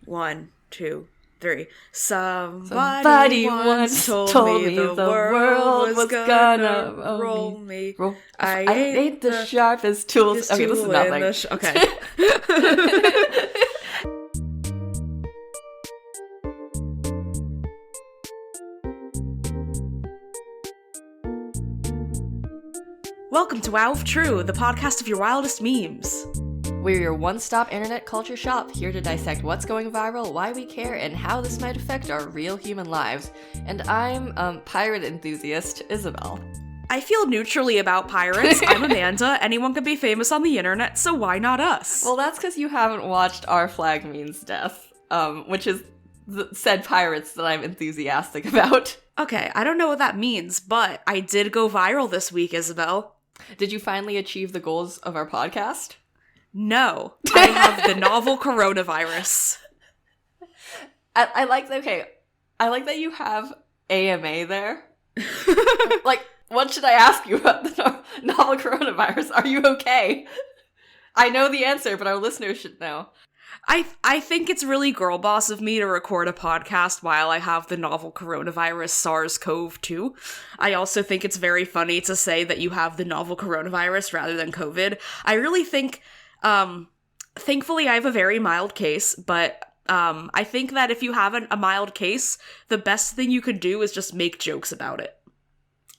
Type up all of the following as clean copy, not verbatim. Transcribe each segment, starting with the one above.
1, 2, 3. Somebody once told me the world was gonna roll me. I ain't the sharpest tools. Okay, this is nothing. Okay. Welcome to Wow of True, the podcast of your wildest memes. We're your one-stop internet culture shop, here to dissect what's going viral, why we care, and how this might affect our real human lives. And I'm pirate enthusiast, Isabel. I feel neutrally about pirates. I'm Amanda. Anyone can be famous on the internet, so why not us? Well, that's because you haven't watched Our Flag Means Death, which is said pirates that I'm enthusiastic about. Okay, I don't know what that means, but I did go viral this week, Isabel. Did you finally achieve the goals of our podcast? No. I have the novel coronavirus. I like that you have AMA there. Like, what should I ask you about the novel coronavirus? Are you okay? I know the answer, but our listeners should know. I think it's really girl boss of me to record a podcast while I have the novel coronavirus SARS-CoV-2. I also think it's very funny to say that you have the novel coronavirus rather than COVID. I really think, thankfully I have a very mild case, but I think that if you have a mild case, the best thing you could do is just make jokes about it.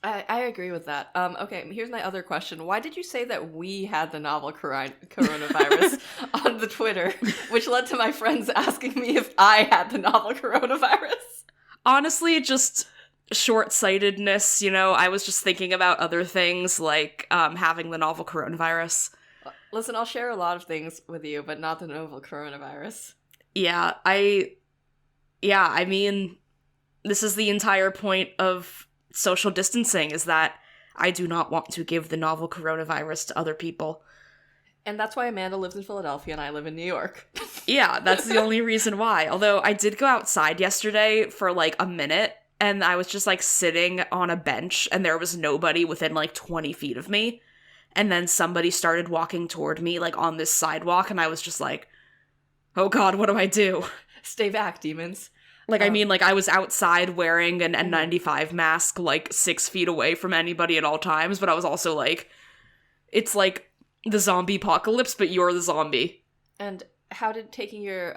I agree with that. Okay, here's my other question. Why did you say that we had the novel coronavirus on the Twitter, which led to my friends asking me if I had the novel coronavirus? Honestly, just short-sightedness, you know? I was just thinking about other things, like having the novel coronavirus. Listen, I'll share a lot of things with you, but not the novel coronavirus. Yeah, I mean, this is the entire point of social distancing, is that I do not want to give the novel coronavirus to other people. And that's why Amanda lives in Philadelphia and I live in New York. Yeah, that's the only reason why. Although I did go outside yesterday for like a minute, and I was just like sitting on a bench, and there was nobody within like 20 feet of me. And then somebody started walking toward me like on this sidewalk, and I was just like, oh god, what do I do? Stay back, demons. Like, I mean, like, I was outside wearing an N95 mask, like, 6 feet away from anybody at all times, but I was also, like, it's like the zombie apocalypse, but you're the zombie. And how did taking your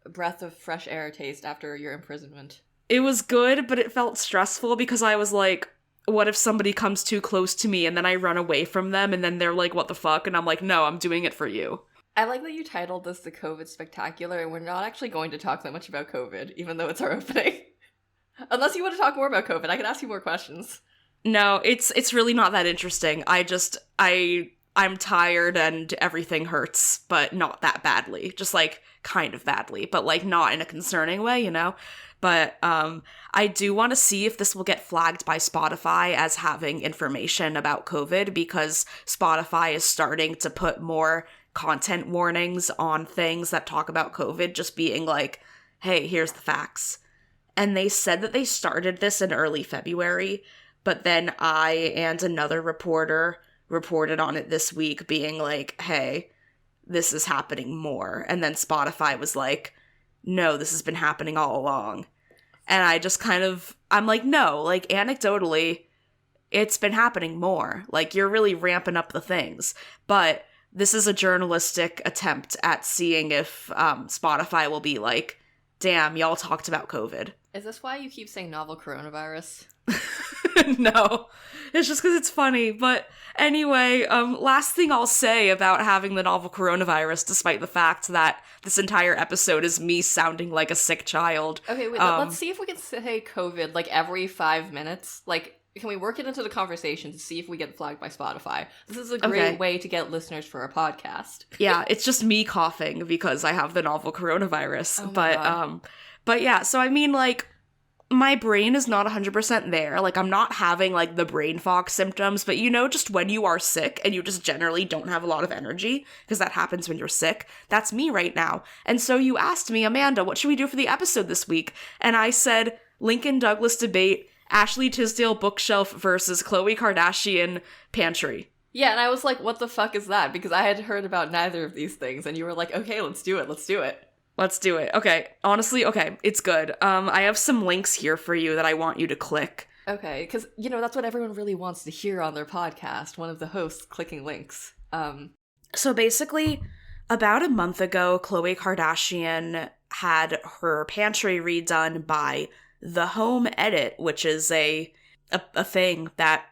breath of fresh air taste after your imprisonment? It was good, but it felt stressful because I was like, what if somebody comes too close to me and then I run away from them and then they're like, what the fuck? And I'm like, no, I'm doing it for you. I like that you titled this the COVID Spectacular, and we're not actually going to talk that much about COVID, even though it's our opening. Unless you want to talk more about COVID, I can ask you more questions. No, it's really not that interesting. I'm tired and everything hurts, but not that badly. Just, like, kind of badly, but, like, not in a concerning way, you know? But I do want to see if this will get flagged by Spotify as having information about COVID, because Spotify is starting to put more content warnings on things that talk about COVID, just being like, hey, here's the facts. And they said that they started this in early February, but then I and another reporter reported on it this week being like, hey, this is happening more. And then Spotify was like, no, this has been happening all along. And I just I'm like, no, like, anecdotally, it's been happening more. Like, you're really ramping up the things. But this is a journalistic attempt at seeing if Spotify will be like, damn, y'all talked about COVID. Is this why you keep saying novel coronavirus? No, it's just because it's funny. But anyway, last thing I'll say about having the novel coronavirus, despite the fact that this entire episode is me sounding like a sick child. Okay, wait, let's see if we can say COVID like every 5 minutes. Like, can we work it into the conversation to see if we get flagged by Spotify? This is a great way to get listeners for our podcast. Yeah, it's just me coughing because I have the novel coronavirus. Oh but yeah, so I mean, like, my brain is not 100% there. Like, I'm not having, like, the brain fog symptoms, but you know, just when you are sick and you just generally don't have a lot of energy, because that happens when you're sick, that's me right now. And so you asked me, Amanda, what should we do for the episode this week? And I said, Lincoln Douglas debate, Ashley Tisdale bookshelf versus Khloe Kardashian pantry. Yeah, and I was like, what the fuck is that? Because I had heard about neither of these things, and you were like, okay, let's do it. Let's do it. Okay, honestly, okay, it's good. I have some links here for you that I want you to click. Okay, because, that's what everyone really wants to hear on their podcast, one of the hosts clicking links. So basically, about a month ago, Khloe Kardashian had her pantry redone by The Home Edit, which is a thing that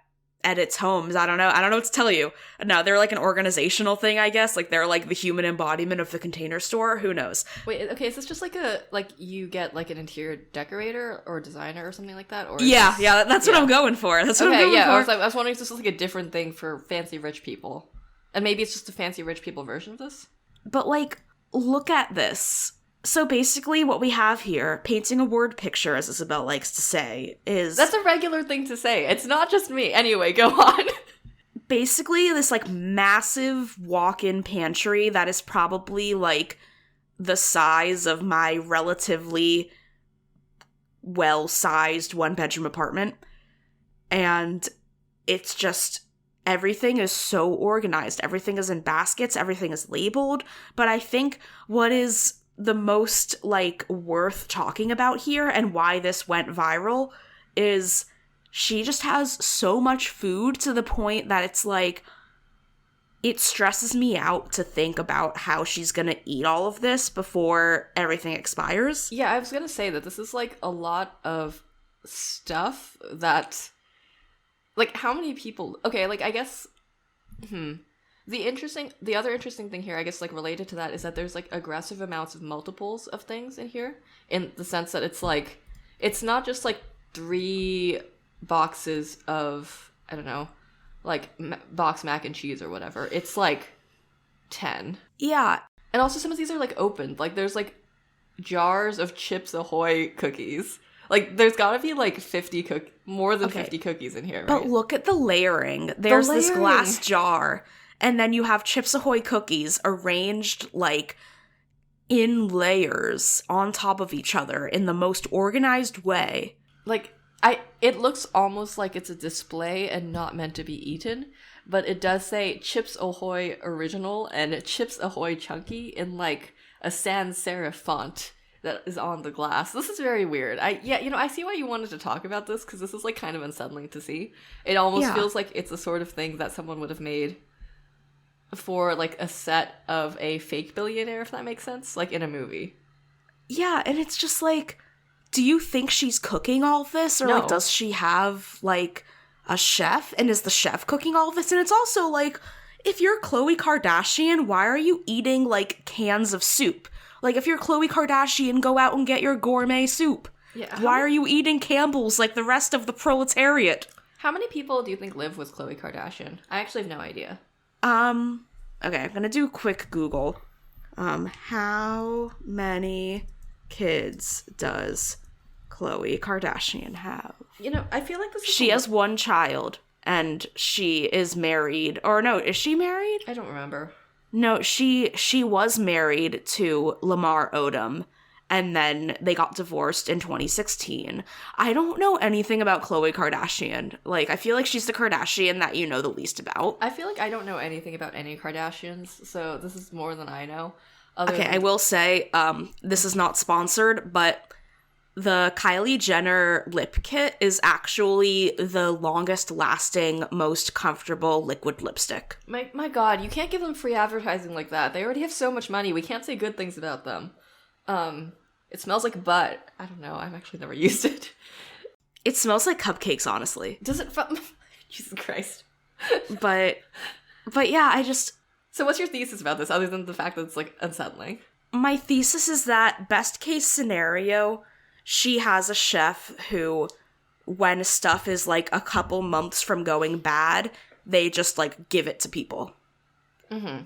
edits homes. I don't know what to tell you. No, they're like an organizational thing, I guess. Like they're like the human embodiment of the Container Store. Who knows? Wait, okay, is this just like you get like an interior decorator or designer or something like that? Or that's what I'm going for. That's what I'm going for. I was wondering if this was like a different thing for fancy rich people. And maybe it's just a fancy rich people version of this? But like, look at this. So basically what we have here, painting a word picture, as Isabel likes to say, is... That's a regular thing to say. It's not just me. Anyway, go on. Basically, this, like, massive walk-in pantry that is probably, like, the size of my relatively well-sized one-bedroom apartment. And it's just... everything is so organized. Everything is in baskets. Everything is labeled. But I think what is the most, like, worth talking about here and why this went viral is she just has so much food to the point that it's, like, it stresses me out to think about how she's gonna eat all of this before everything expires. Yeah, I was gonna say that this is, like, a lot of stuff that... Like, how many people... Okay, like, I guess... The other interesting thing here, I guess, like, related to that, is that there's, like, aggressive amounts of multiples of things in here. In the sense that it's, like... It's not just, like, 3 boxes of, I don't know, like, box mac and cheese or whatever. It's, like, 10. Yeah. And also some of these are, like, opened. Like, there's, like, jars of Chips Ahoy cookies. Like, there's gotta be, like, more than 50 cookies in here, right? But look at the layering. There's this glass jar, and then you have Chips Ahoy cookies arranged, like, in layers on top of each other in the most organized way. Like, it looks almost like it's a display and not meant to be eaten, but it does say Chips Ahoy Original and Chips Ahoy Chunky in, like, a sans serif font that is on the glass. This is very weird. I see why you wanted to talk about this, because this is, like, kind of unsettling to see. It almost feels like it's the sort of thing that someone would have made for, like, a set of a fake billionaire, if that makes sense, like, in a movie. Yeah, and it's just, like, do you think she's cooking all of this? Or, like, does she have, like, a chef? And is the chef cooking all of this? And it's also, like, if you're Khloe Kardashian, why are you eating, like, cans of soup? Like, if you're Khloe Kardashian, go out and get your gourmet soup. Yeah. Why are you eating Campbell's like the rest of the proletariat? How many people do you think live with Khloe Kardashian? I actually have no idea. Okay, I'm gonna do a quick Google. How many kids does Khloe Kardashian have? I feel like she has one child, and she is married. Or no, is she married? I don't remember. No, she was married to Lamar Odom, and then they got divorced in 2016. I don't know anything about Khloe Kardashian. Like, I feel like she's the Kardashian that you know the least about. I feel like I don't know anything about any Kardashians, so this is more than I know. I will say, this is not sponsored, but the Kylie Jenner Lip Kit is actually the longest lasting, most comfortable liquid lipstick. My god, you can't give them free advertising like that. They already have so much money. We can't say good things about them. It smells like butt. I don't know. I've actually never used it. It smells like cupcakes, honestly. Does it? Jesus Christ. But yeah, I just... So what's your thesis about this, other than the fact that it's, like, unsettling? My thesis is that, best case scenario, she has a chef who, when stuff is, like, a couple months from going bad, they just, like, give it to people. Mm-hmm.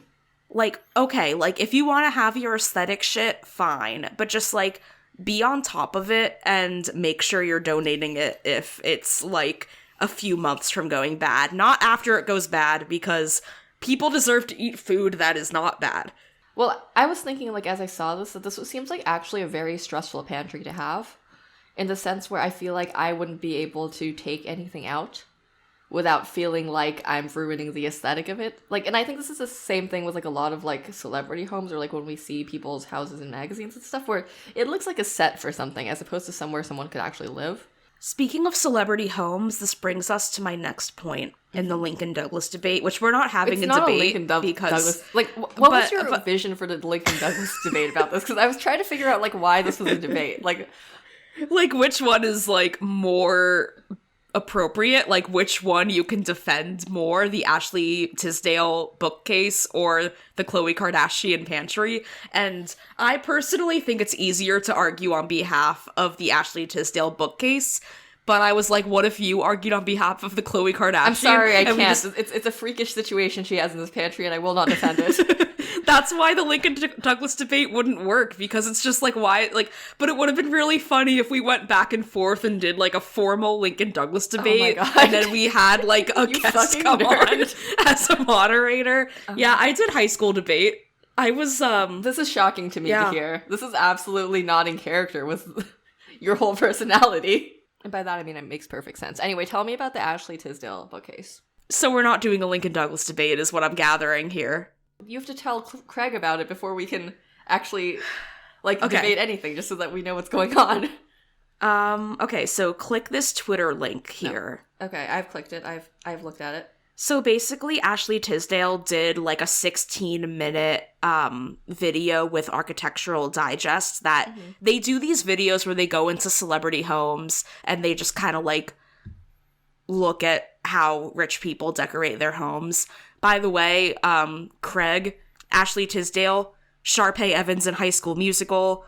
Like, okay, like, if you want to have your aesthetic shit, fine. But just, like, be on top of it and make sure you're donating it if it's, like, a few months from going bad. Not after it goes bad, because people deserve to eat food that is not bad. Well, I was thinking, like, as I saw this, that this seems like actually a very stressful pantry to have. In the sense where I feel like I wouldn't be able to take anything out. without feeling like I'm ruining the aesthetic of it. Like, and I think this is the same thing with, like, a lot of, like, celebrity homes, or, like, when we see people's houses in magazines and stuff, where it looks like a set for something as opposed to somewhere someone could actually live. Speaking of celebrity homes, this brings us to my next point in the Lincoln Douglas debate, which we're not having It's a not debate a Lincoln because Douglas. Like, what was your vision for the Lincoln Douglas debate about this? Because I was trying to figure out, like, why this was a debate. Like which one is, like, more appropriate, like which one you can defend more, the Ashley Tisdale bookcase or the Khloe Kardashian pantry. And I personally think it's easier to argue on behalf of the Ashley Tisdale bookcase, but I was like, what if you argued on behalf of the Khloe Kardashian? I'm sorry, I can't. It's a freakish situation she has in this pantry, and I will not defend it. That's why the Lincoln Douglas debate wouldn't work, because it's just like, why, like, but it would have been really funny if we went back and forth and did, like, a formal Lincoln Douglas debate, and then we had, like, a guest come on as a moderator. Yeah, I did high school debate. I was, This is shocking to me to hear. This is absolutely not in character with your whole personality. And by that, I mean, it makes perfect sense. Anyway, tell me about the Ashley Tisdale bookcase. So we're not doing a Lincoln Douglas debate, is what I'm gathering here. You have to tell Craig about it before we can actually, like, debate anything, just so that we know what's going on. Okay, so click this Twitter link here. No. Okay, I've clicked it. I've looked at it. So basically, Ashley Tisdale did, like, a 16-minute video with Architectural Digest that they do these videos where they go into celebrity homes and they just kind of, like, look at how rich people decorate their homes. By the way, Craig, Ashley Tisdale, Sharpay Evans in High School Musical,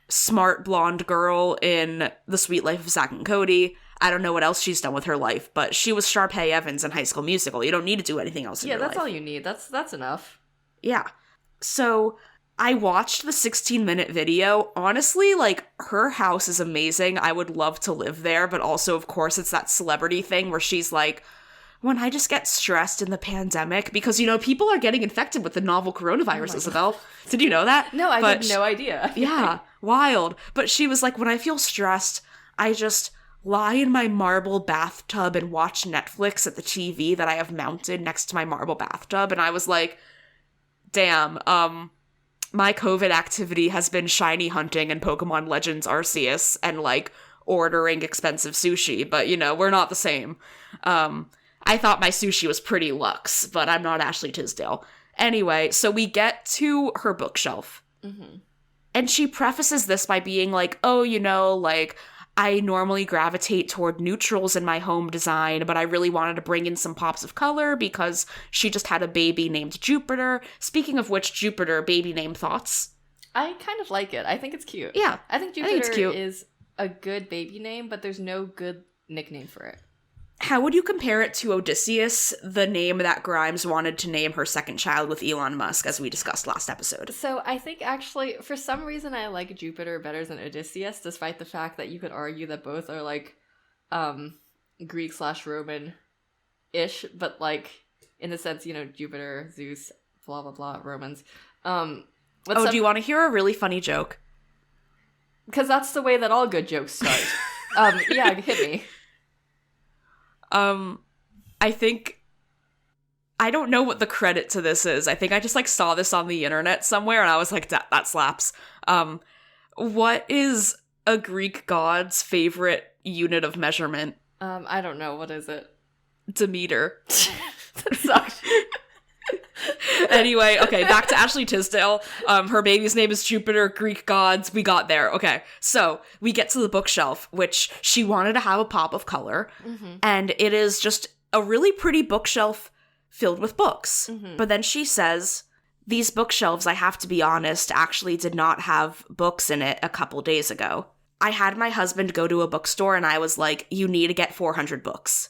smart blonde girl in The Sweet Life of Zack and Cody. I don't know what else she's done with her life, but she was Sharpay Evans in High School Musical. You don't need to do anything else in your life. Yeah, that's all you need. That's enough. Yeah. So I watched the 16-minute video. Honestly, like, her house is amazing. I would love to live there, but also, of course, it's that celebrity thing where she's like, when I just get stressed in the pandemic, because, you know, people are getting infected with the novel coronavirus, Isabel. Did you know that? No, I had no idea. Yeah, wild. But she was like, when I feel stressed, I just lie in my marble bathtub and watch Netflix at the TV that I have mounted next to my marble bathtub. And I was like, damn, my COVID activity has been shiny hunting and Pokemon Legends Arceus and, like, ordering expensive sushi. But, you know, we're not the same. I thought my sushi was pretty luxe, but I'm not Ashley Tisdale. Anyway, so we get to her bookshelf. And she prefaces this by being like, oh, you know, like, I normally gravitate toward neutrals in my home design, but I really wanted to bring in some pops of color because she just had a baby named Jupiter. Speaking of which, Jupiter, baby name thoughts? I kind of like it. I think it's cute. Yeah. I think Jupiter is a good baby name, but there's no good nickname for it. How would you compare it to Odysseus, the name that Grimes wanted to name her second child with Elon Musk, as we discussed last episode? So I think, actually, for some reason, I like Jupiter better than Odysseus, despite the fact that you could argue that both are, like, Greek/Roman-ish, but, like, in the sense, you know, Jupiter, Zeus, blah, blah, blah, Romans. Do you want to hear a really funny joke? Because that's the way that all good jokes start. Yeah, hit me. I think, I don't know what the credit to this is. I think I just, like, saw this on the internet somewhere and I was like, that slaps. What is a Greek god's favorite unit of measurement? I don't know. What is it? Demeter. That sucks. Anyway, okay, back to Ashley Tisdale. Her baby's name is Jupiter, Greek gods, we got there. Okay, so we get to the bookshelf, which she wanted to have a pop of color, and it is just a really pretty bookshelf filled with books. But then she says, these bookshelves, I have to be honest, actually did not have books in it a couple days ago. I had my husband go to a bookstore and I was like, you need to get 400 books.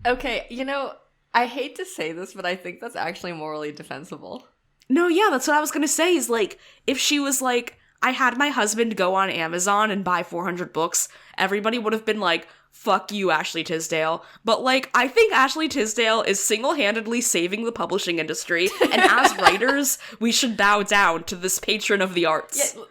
Okay, you know, I hate to say this, but I think that's actually morally defensible. No, yeah, that's what I was gonna say, is, like, if she was like, I had my husband go on Amazon and buy 400 books, everybody would have been like, fuck you, Ashley Tisdale. But, like, I think Ashley Tisdale is single-handedly saving the publishing industry, and as writers, we should bow down to this patron of the arts. Yeah,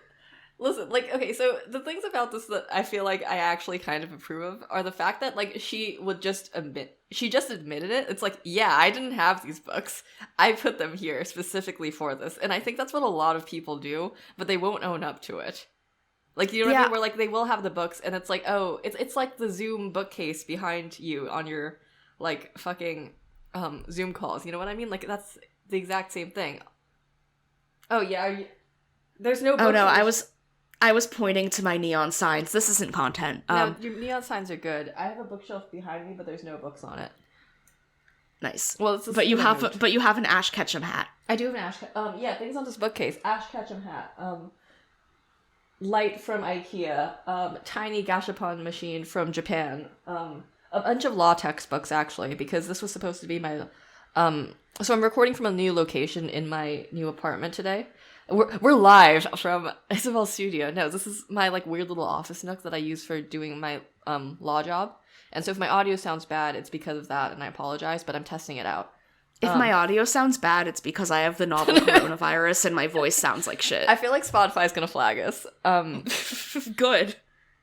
Listen, like, okay, so the things about this that I feel like I actually kind of approve of are the fact that, like, she just admitted it. It's like, yeah, I didn't have these books. I put them here specifically for this. And I think that's what a lot of people do, but they won't own up to it. Like, you know what I mean? Where, like, they will have the books, and it's like, oh, it's like the Zoom bookcase behind you on your, like, fucking Zoom calls. You know what I mean? Like, that's the exact same thing. Oh, yeah, there's no books. Oh, no, I was pointing to my neon signs. This isn't content. No, your neon signs are good. I have a bookshelf behind me, but there's no books on it. Nice. Well, but you have an Ash Ketchum hat. I do have an Ash. Yeah, things on this bookcase. Ash Ketchum hat. Light from IKEA. Tiny gashapon machine from Japan. A bunch of law textbooks actually, because this was supposed to be my. So I'm recording from a new location in my new apartment today. We're live from Isabel's studio. No, this is my like weird little office nook that I use for doing my law job. And so if my audio sounds bad, it's because of that, and I apologize, but I'm testing it out. If my audio sounds bad, it's because I have the novel coronavirus and my voice sounds like shit. I feel like Spotify's gonna flag us. Good.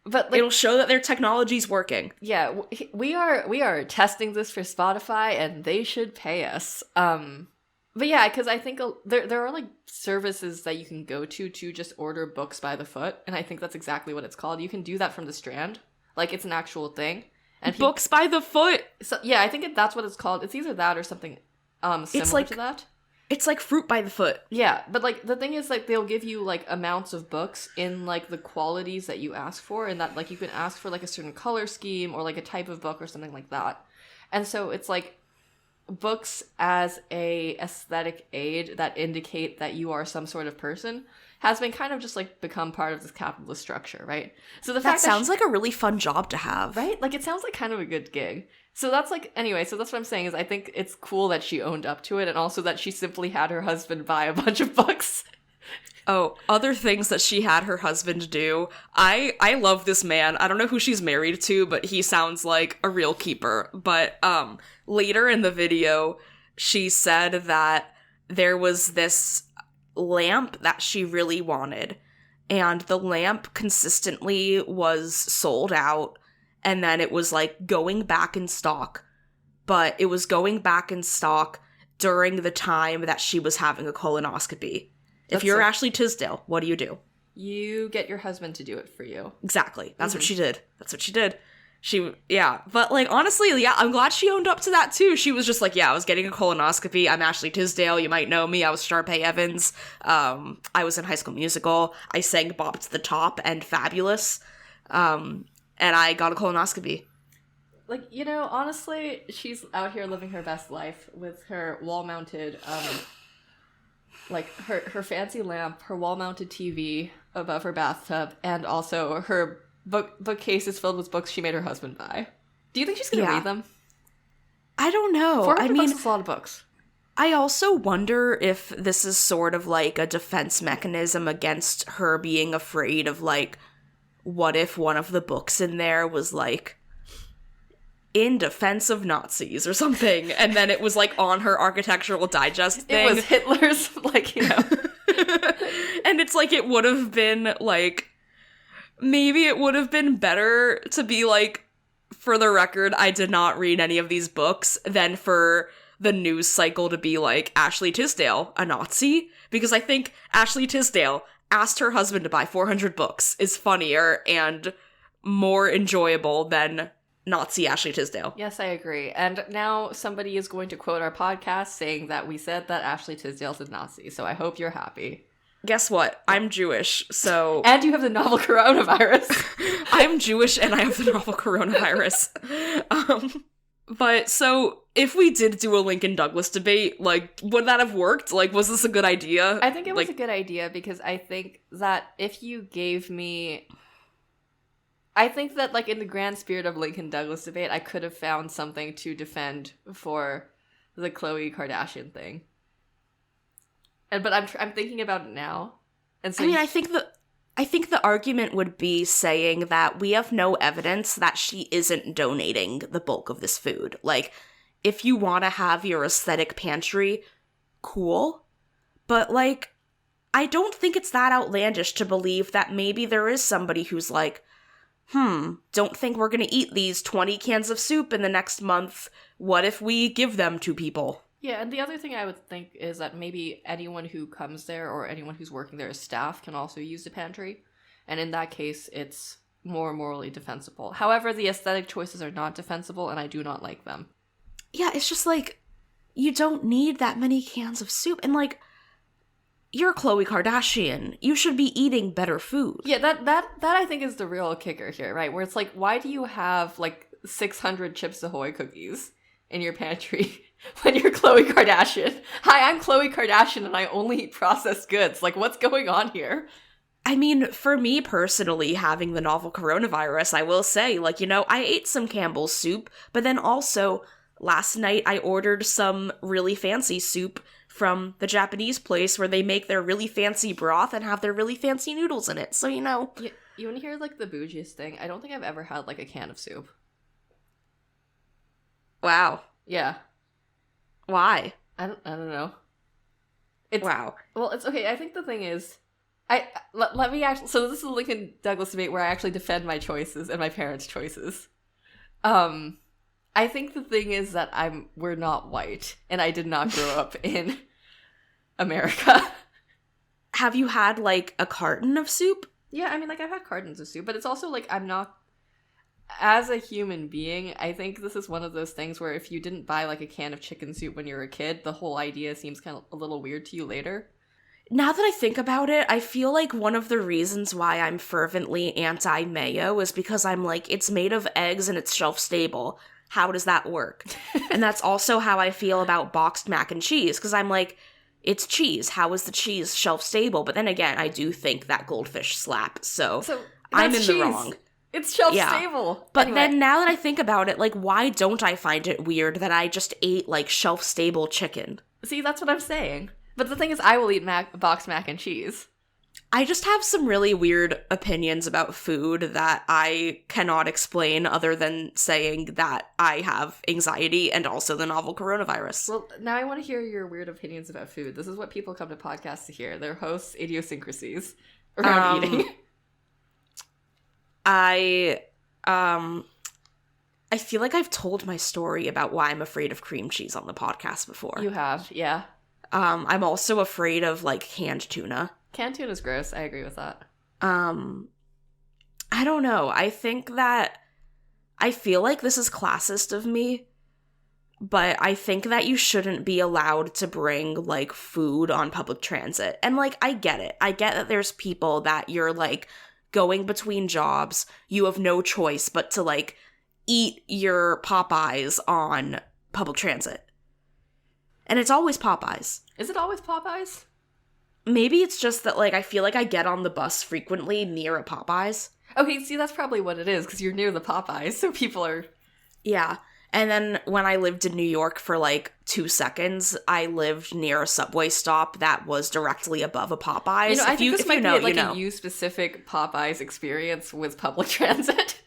But like, it'll show that their technology's working. Yeah, we are testing this for Spotify, and they should pay us. But yeah, because I think there are like services that you can go to just order books by the foot, and I think that's exactly what it's called. You can do that from the Strand, like it's an actual thing. And books by the foot. So yeah, I think that's what it's called. It's either that or something similar to that. It's like fruit by the foot. Yeah, but like the thing is, like they'll give you like amounts of books in like the qualities that you ask for, and that like you can ask for like a certain color scheme or like a type of book or something like that. And so it's like books as a aesthetic aid that indicate that you are some sort of person has been kind of just like become part of this capitalist structure, right? So the fact that sounds like a really fun job to have, right? Like it sounds like kind of a good gig. So that's like, anyway, so that's what I'm saying is I think it's cool that she owned up to it, and also that she simply had her husband buy a bunch of books. Oh, other things that she had her husband do. I love this man. I don't know who she's married to, but he sounds like a real keeper. But later in the video, she said that there was this lamp that she really wanted, and the lamp consistently was sold out, and then it was like going back in stock, but it was going back in stock during the time that she was having a colonoscopy. If you're Ashley Tisdale, what do? You get your husband to do it for you. Exactly. That's what she did. Yeah. But, like, honestly, yeah, I'm glad she owned up to that, too. She was just like, yeah, I was getting a colonoscopy. I'm Ashley Tisdale. You might know me. I was Sharpay Evans. I was in High School Musical. I sang Bop to the Top and Fabulous. And I got a colonoscopy. Like, you know, honestly, she's out here living her best life with her wall-mounted, like, her fancy lamp, her wall-mounted TV above her bathtub, and also her bookcase is filled with books she made her husband buy. Do you think she's gonna read them? I don't know. $400 bucks is a lot of books. I also wonder if this is sort of like a defense mechanism against her being afraid of, like, what if one of the books in there was, like, in defense of Nazis or something, and then it was, like, on her Architectural Digest thing. It was Hitler's, like, you know. And it's like, it would have been, like, maybe it would have been better to be like, for the record, I did not read any of these books, than for the news cycle to be like, Ashley Tisdale, a Nazi? Because I think Ashley Tisdale asked her husband to buy 400 books is funnier and more enjoyable than Nazi Ashley Tisdale. Yes, I agree. And now somebody is going to quote our podcast saying that we said that Ashley Tisdale's a Nazi, so I hope you're happy. Guess what? I'm Jewish, so... And you have the novel coronavirus. I'm Jewish and I have the novel coronavirus. But, so, if we did do a Lincoln Douglas debate, like, would that have worked? Like, was this a good idea? I think it was a good idea, because I think that if you gave me... I think that, like, in the grand spirit of Lincoln Douglas debate, I could have found something to defend for the Khloe Kardashian thing. But I'm thinking about it now. And so I mean, I think the argument would be saying that we have no evidence that she isn't donating the bulk of this food. Like, if you want to have your aesthetic pantry, cool. But, like, I don't think it's that outlandish to believe that maybe there is somebody who's like, don't think we're gonna eat these 20 cans of soup in the next month. What if we give them to people? Yeah, and the other thing I would think is that maybe anyone who comes there or anyone who's working there as staff can also use the pantry. And in that case, it's more morally defensible. However, the aesthetic choices are not defensible, and I do not like them. Yeah, it's just like, you don't need that many cans of soup. And like, you're Khloe Kardashian. You should be eating better food. Yeah, that I think is the real kicker here, right? Where it's like, why do you have like 600 Chips Ahoy cookies in your pantry when you're Khloe Kardashian? Hi, I'm Khloe Kardashian and I only eat processed goods. Like, what's going on here? I mean, for me personally, having the novel coronavirus, I will say, like, you know, I ate some Campbell's soup, but then also last night I ordered some really fancy soup from the Japanese place where they make their really fancy broth and have their really fancy noodles in it. So, you know. You want to hear, like, the bougiest thing? I don't think I've ever had, like, a can of soup. Wow. Yeah. Why? I don't know. Wow. Well, it's okay. I think the thing is, let me actually, so this is a Lincoln Douglas debate where I actually defend my choices and my parents' choices. I think the thing is that we're not white, and I did not grow up in America. Have you had, like, a carton of soup? Yeah, I mean, like, I've had cartons of soup, but it's also, like, I'm not, as a human being, I think this is one of those things where if you didn't buy, like, a can of chicken soup when you were a kid, the whole idea seems kind of a little weird to you later. Now that I think about it, I feel like one of the reasons why I'm fervently anti-mayo is because I'm like, it's made of eggs and it's shelf-stable. How does that work? And that's also how I feel about boxed mac and cheese, because I'm like, it's cheese. How is the cheese shelf-stable? But then again, I do think that goldfish slap, so I'm in the wrong. It's shelf-stable. Yeah. But then now that I think about it, like, why don't I find it weird that I just ate, like, shelf-stable chicken? See, that's what I'm saying. But the thing is, I will eat boxed mac and cheese. I just have some really weird opinions about food that I cannot explain other than saying that I have anxiety and also the novel coronavirus. Well, now I want to hear your weird opinions about food. This is what people come to podcasts to hear. Their hosts' idiosyncrasies around eating. I feel like I've told my story about why I'm afraid of cream cheese on the podcast before. You have, yeah. I'm also afraid of, like, canned tuna. Canned tuna is gross. I agree with that. I don't know. I think that I feel like this is classist of me, but I think that you shouldn't be allowed to bring, like, food on public transit. And, like, I get it. I get that there's people that you're, like, going between jobs. You have no choice but to, like, eat your Popeyes on public transit. And it's always Popeyes. Is it always Popeyes? Maybe it's just that, like, I feel like I get on the bus frequently near a Popeyes. Okay, see, that's probably what it is, because you're near the Popeyes, so people are... Yeah. And then when I lived in New York for, like, 2 seconds, I lived near a subway stop that was directly above a Popeyes. You know, I think this might be, like, a you-specific Popeyes experience with public transit.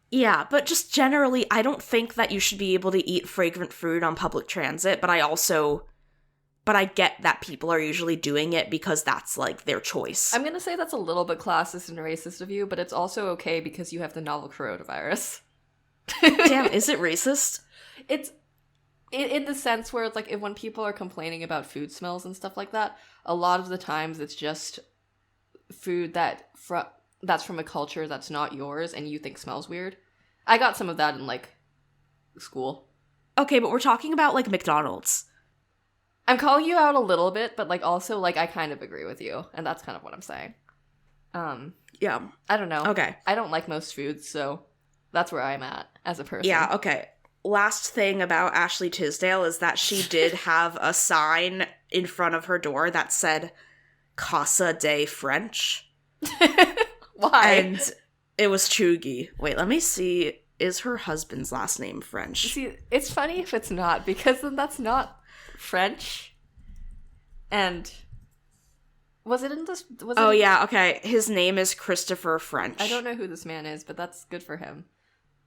Yeah, but just generally, I don't think that you should be able to eat fragrant food on public transit, but I get that people are usually doing it because that's, like, their choice. I'm gonna say that's a little bit classist and racist of you, but it's also okay because you have the novel coronavirus. Damn, is it racist? It's in the sense where it's like when people are complaining about food smells and stuff like that, a lot of the times it's just food that's from a culture that's not yours and you think smells weird. I got some of that in, like, school. Okay, but we're talking about, like, McDonald's. I'm calling you out a little bit, but, like, also, like, I kind of agree with you, and that's kind of what I'm saying. Yeah. I don't know. Okay. I don't like most foods, so that's where I'm at as a person. Yeah, okay. Last thing about Ashley Tisdale is that she did have a sign in front of her door that said Casa de French. Why? And it was Chugi. Wait, let me see. Is her husband's last name French? See, it's funny if it's not, because then that's not French. And was it in this? Yeah, okay. His name is Christopher French. I don't know who this man is, but that's good for him.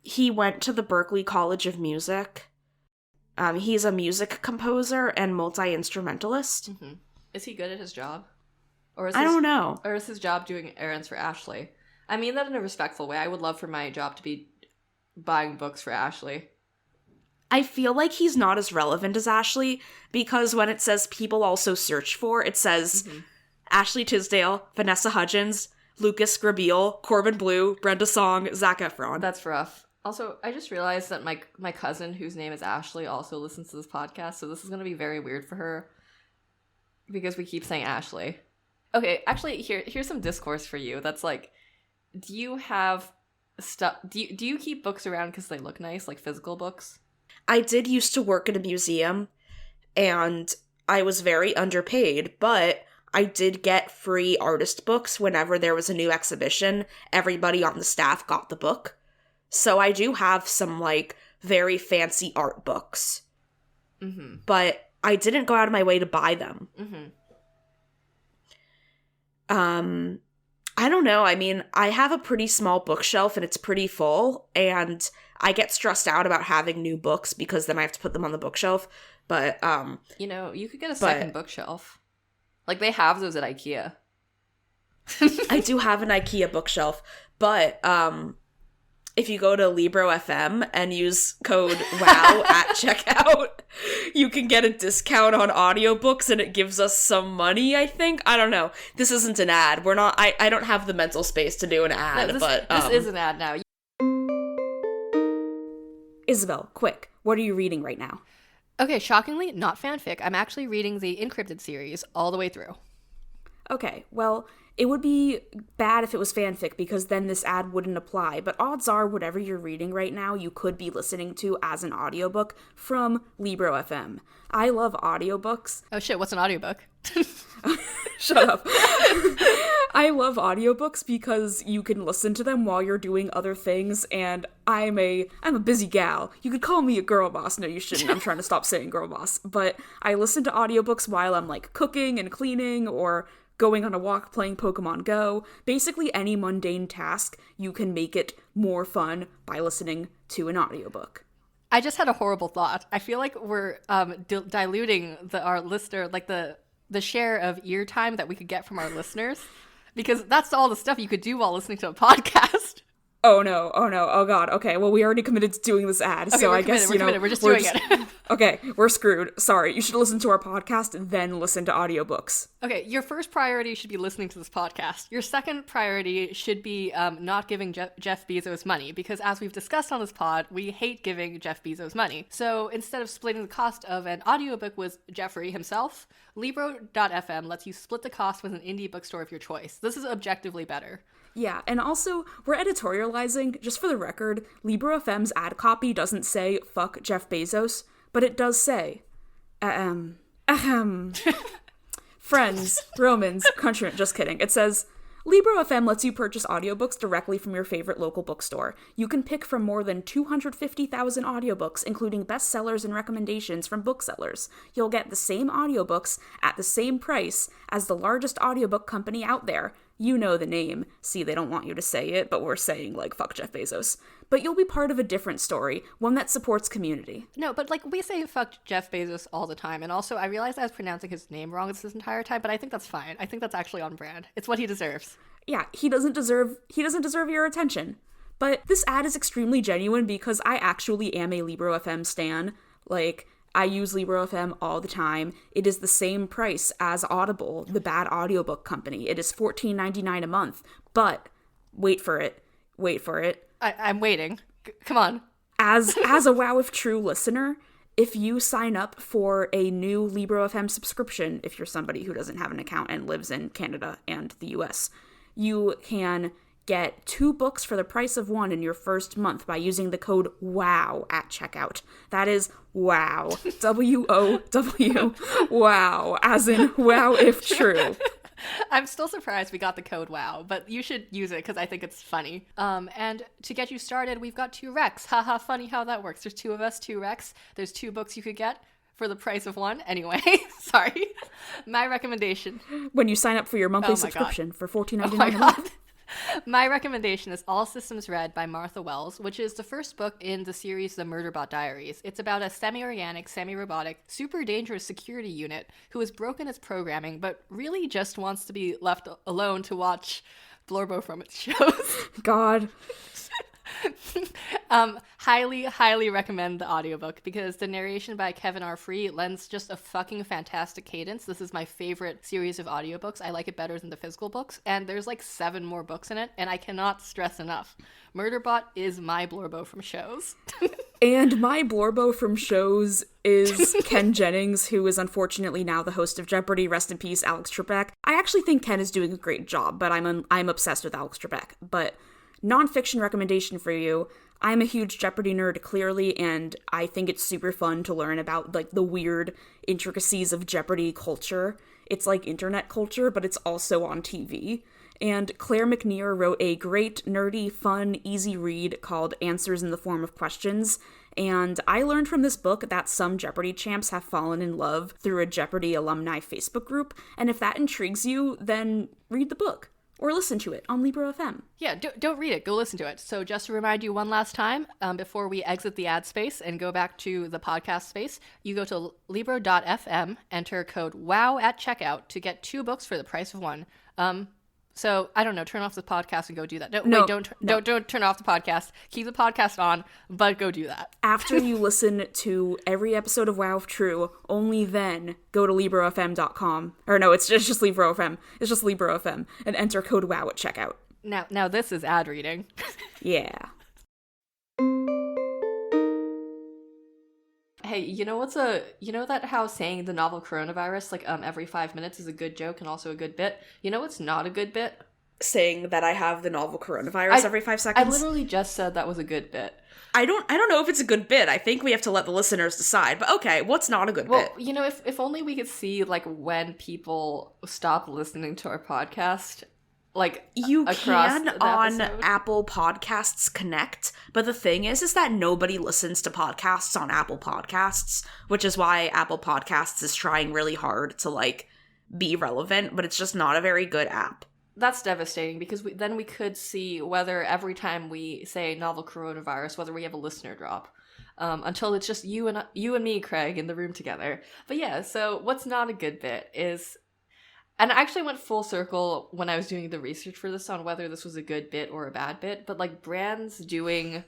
He went to the Berklee College of Music. He's a music composer and multi-instrumentalist. Mm-hmm. Is he good at his job? I don't know. Or is his job doing errands for Ashley? I mean that in a respectful way. I would love for my job to be buying books for Ashley. I feel like he's not as relevant as Ashley, because when it says people also search for, it says Ashley Tisdale, Vanessa Hudgens, Lucas Grabeel, Corbin Bleu, Brenda Song, Zac Efron. That's rough. Also, I just realized that my cousin, whose name is Ashley, also listens to this podcast, so this is going to be very weird for her because we keep saying Ashley. Okay, actually, here's some discourse for you. That's like, do you have stuff? Do you keep books around because they look nice, like physical books? I did used to work at a museum, and I was very underpaid, but I did get free artist books whenever there was a new exhibition. Everybody on the staff got the book. So I do have some, like, very fancy art books. But I didn't go out of my way to buy them. I don't know. I mean, I have a pretty small bookshelf, and it's pretty full, and I get stressed out about having new books because then I have to put them on the bookshelf. But, you know, you could get a second bookshelf. Like, they have those at IKEA. I do have an IKEA bookshelf, but, if you go to Libro FM and use code WOW at checkout, you can get a discount on audiobooks, and it gives us some money, I think. I don't know. This isn't an ad. We're not, I don't have the mental space to do an ad, no, but... This is an ad now. Isabel, quick, what are you reading right now? Okay, shockingly, not fanfic. I'm actually reading the Encrypted series all the way through. Okay, well, it would be bad if it was fanfic because then this ad wouldn't apply, but odds are whatever you're reading right now you could be listening to as an audiobook from Libro FM. I love audiobooks. Oh shit, what's an audiobook? Shut up. I love audiobooks because you can listen to them while you're doing other things, and I'm a busy gal. You could call me a girl boss. No, you shouldn't. I'm trying to stop saying girl boss. But I listen to audiobooks while I'm, like, cooking and cleaning or going on a walk playing Pokemon Go. Basically any mundane task, you can make it more fun by listening to an audiobook. I just had a horrible thought. I feel like we're diluting our listener, like the share of ear time that we could get from our listeners, because that's all the stuff you could do while listening to a podcast. Oh no, oh god, okay, well we already committed to doing this ad, okay, so I guess, we're just doing it. Okay, we're screwed. Sorry, you should listen to our podcast, then listen to audiobooks. Okay, your first priority should be listening to this podcast. Your second priority should be not giving Jeff Bezos money, because as we've discussed on this pod, we hate giving Jeff Bezos money. So instead of splitting the cost of an audiobook with Jeffrey himself, Libro.fm lets you split the cost with an indie bookstore of your choice. This is objectively better. Yeah, and also, we're editorializing. Just for the record, Libro FM's ad copy doesn't say, fuck Jeff Bezos, but it does say, friends, Romans, countrymen, just kidding. It says, Libro FM lets you purchase audiobooks directly from your favorite local bookstore. You can pick from more than 250,000 audiobooks, including bestsellers and recommendations from booksellers. You'll get the same audiobooks at the same price as the largest audiobook company out there. You know the name. See, they don't want you to say it, but we're saying, like, fuck Jeff Bezos. But you'll be part of a different story, one that supports community. No, but, like, we say fuck Jeff Bezos all the time, and also I realized I was pronouncing his name wrong this entire time, but I think that's fine. I think that's actually on brand. It's what he deserves. Yeah, he doesn't deserve your attention. But this ad is extremely genuine because I actually am a Libro FM stan. Like, I use Libro FM all the time. It is the same price as Audible, the bad audiobook company. It is $14.99 a month. But wait for it. I'm waiting. Come on. As a Wow If True listener, if you sign up for a new Libro FM subscription, if you're somebody who doesn't have an account and lives in Canada and the US, you can get 2 books for the price of 1 in your first month by using the code WOW at checkout. That is WOW. W-O-W. WOW. As in wow if true. I'm still surprised we got the code WOW, but you should use it because I think it's funny. And to get you started, we've got 2 recs. Haha, funny how that works. There's 2 of us, 2 recs. There's 2 books you could get for the price of 1. Anyway, sorry. My recommendation. When you sign up for your monthly subscription for $14.99 a month. My recommendation is All Systems Red by Martha Wells, which is the first book in the series The Murderbot Diaries. It's about a semi-organic, semi-robotic, super dangerous security unit who has broken its programming, but really just wants to be left alone to watch Blorbo from its shows. God. Highly recommend the audiobook because the narration by Kevin R. Free lends just a fucking fantastic cadence. This is my favorite series of audiobooks. I like it better than the physical books, and there's like 7 more books in it, and I cannot stress enough. Murderbot is my Blorbo from shows. And my Blorbo from shows is Ken Jennings, who is unfortunately now the host of Jeopardy! Rest in peace, Alex Trebek. I actually think Ken is doing a great job, but I'm obsessed with Alex Trebek. But nonfiction recommendation for you. I'm a huge Jeopardy nerd, clearly, and I think it's super fun to learn about, like, the weird intricacies of Jeopardy culture. It's like internet culture, but it's also on TV. And Claire McNear wrote a great, nerdy, fun, easy read called Answers in the Form of Questions. And I learned from this book that some Jeopardy champs have fallen in love through a Jeopardy alumni Facebook group. And if that intrigues you, then read the book. Or listen to it on Libro FM. Yeah, don't read it. Go listen to it. So just to remind you one last time, before we exit the ad space and go back to the podcast space, you go to Libro.fm, enter code WOW at checkout to get 2 books for the price of 1. So I don't know, turn off the podcast and go do that. Don't turn off the podcast. Keep the podcast on, but go do that. After you listen to every episode of Wow If True, only then go to LibroFM.com. Or no, it's just Libro FM. It's just Libro FM. And enter code WOW at checkout. Now this is ad reading. Yeah. Hey, you know that how saying the novel coronavirus like every 5 minutes is a good joke and also a good bit? You know what's not a good bit? Saying that I have the novel coronavirus every 5 seconds? I literally just said that was a good bit. I don't know if it's a good bit. I think we have to let the listeners decide. But okay, what's not a good bit? Well, you know, if only we could see like when people stop listening to our podcast. Like, you can on episode. Apple Podcasts Connect, but the thing is that nobody listens to podcasts on Apple Podcasts, which is why Apple Podcasts is trying really hard to, like, be relevant, but it's just not a very good app. That's devastating, because then we could see whether every time we say novel coronavirus, whether we have a listener drop. Until it's just you and me, Craig, in the room together. But yeah, so what's not a good bit is... And I actually went full circle when I was doing the research for this on whether this was a good bit or a bad bit, but like brands doing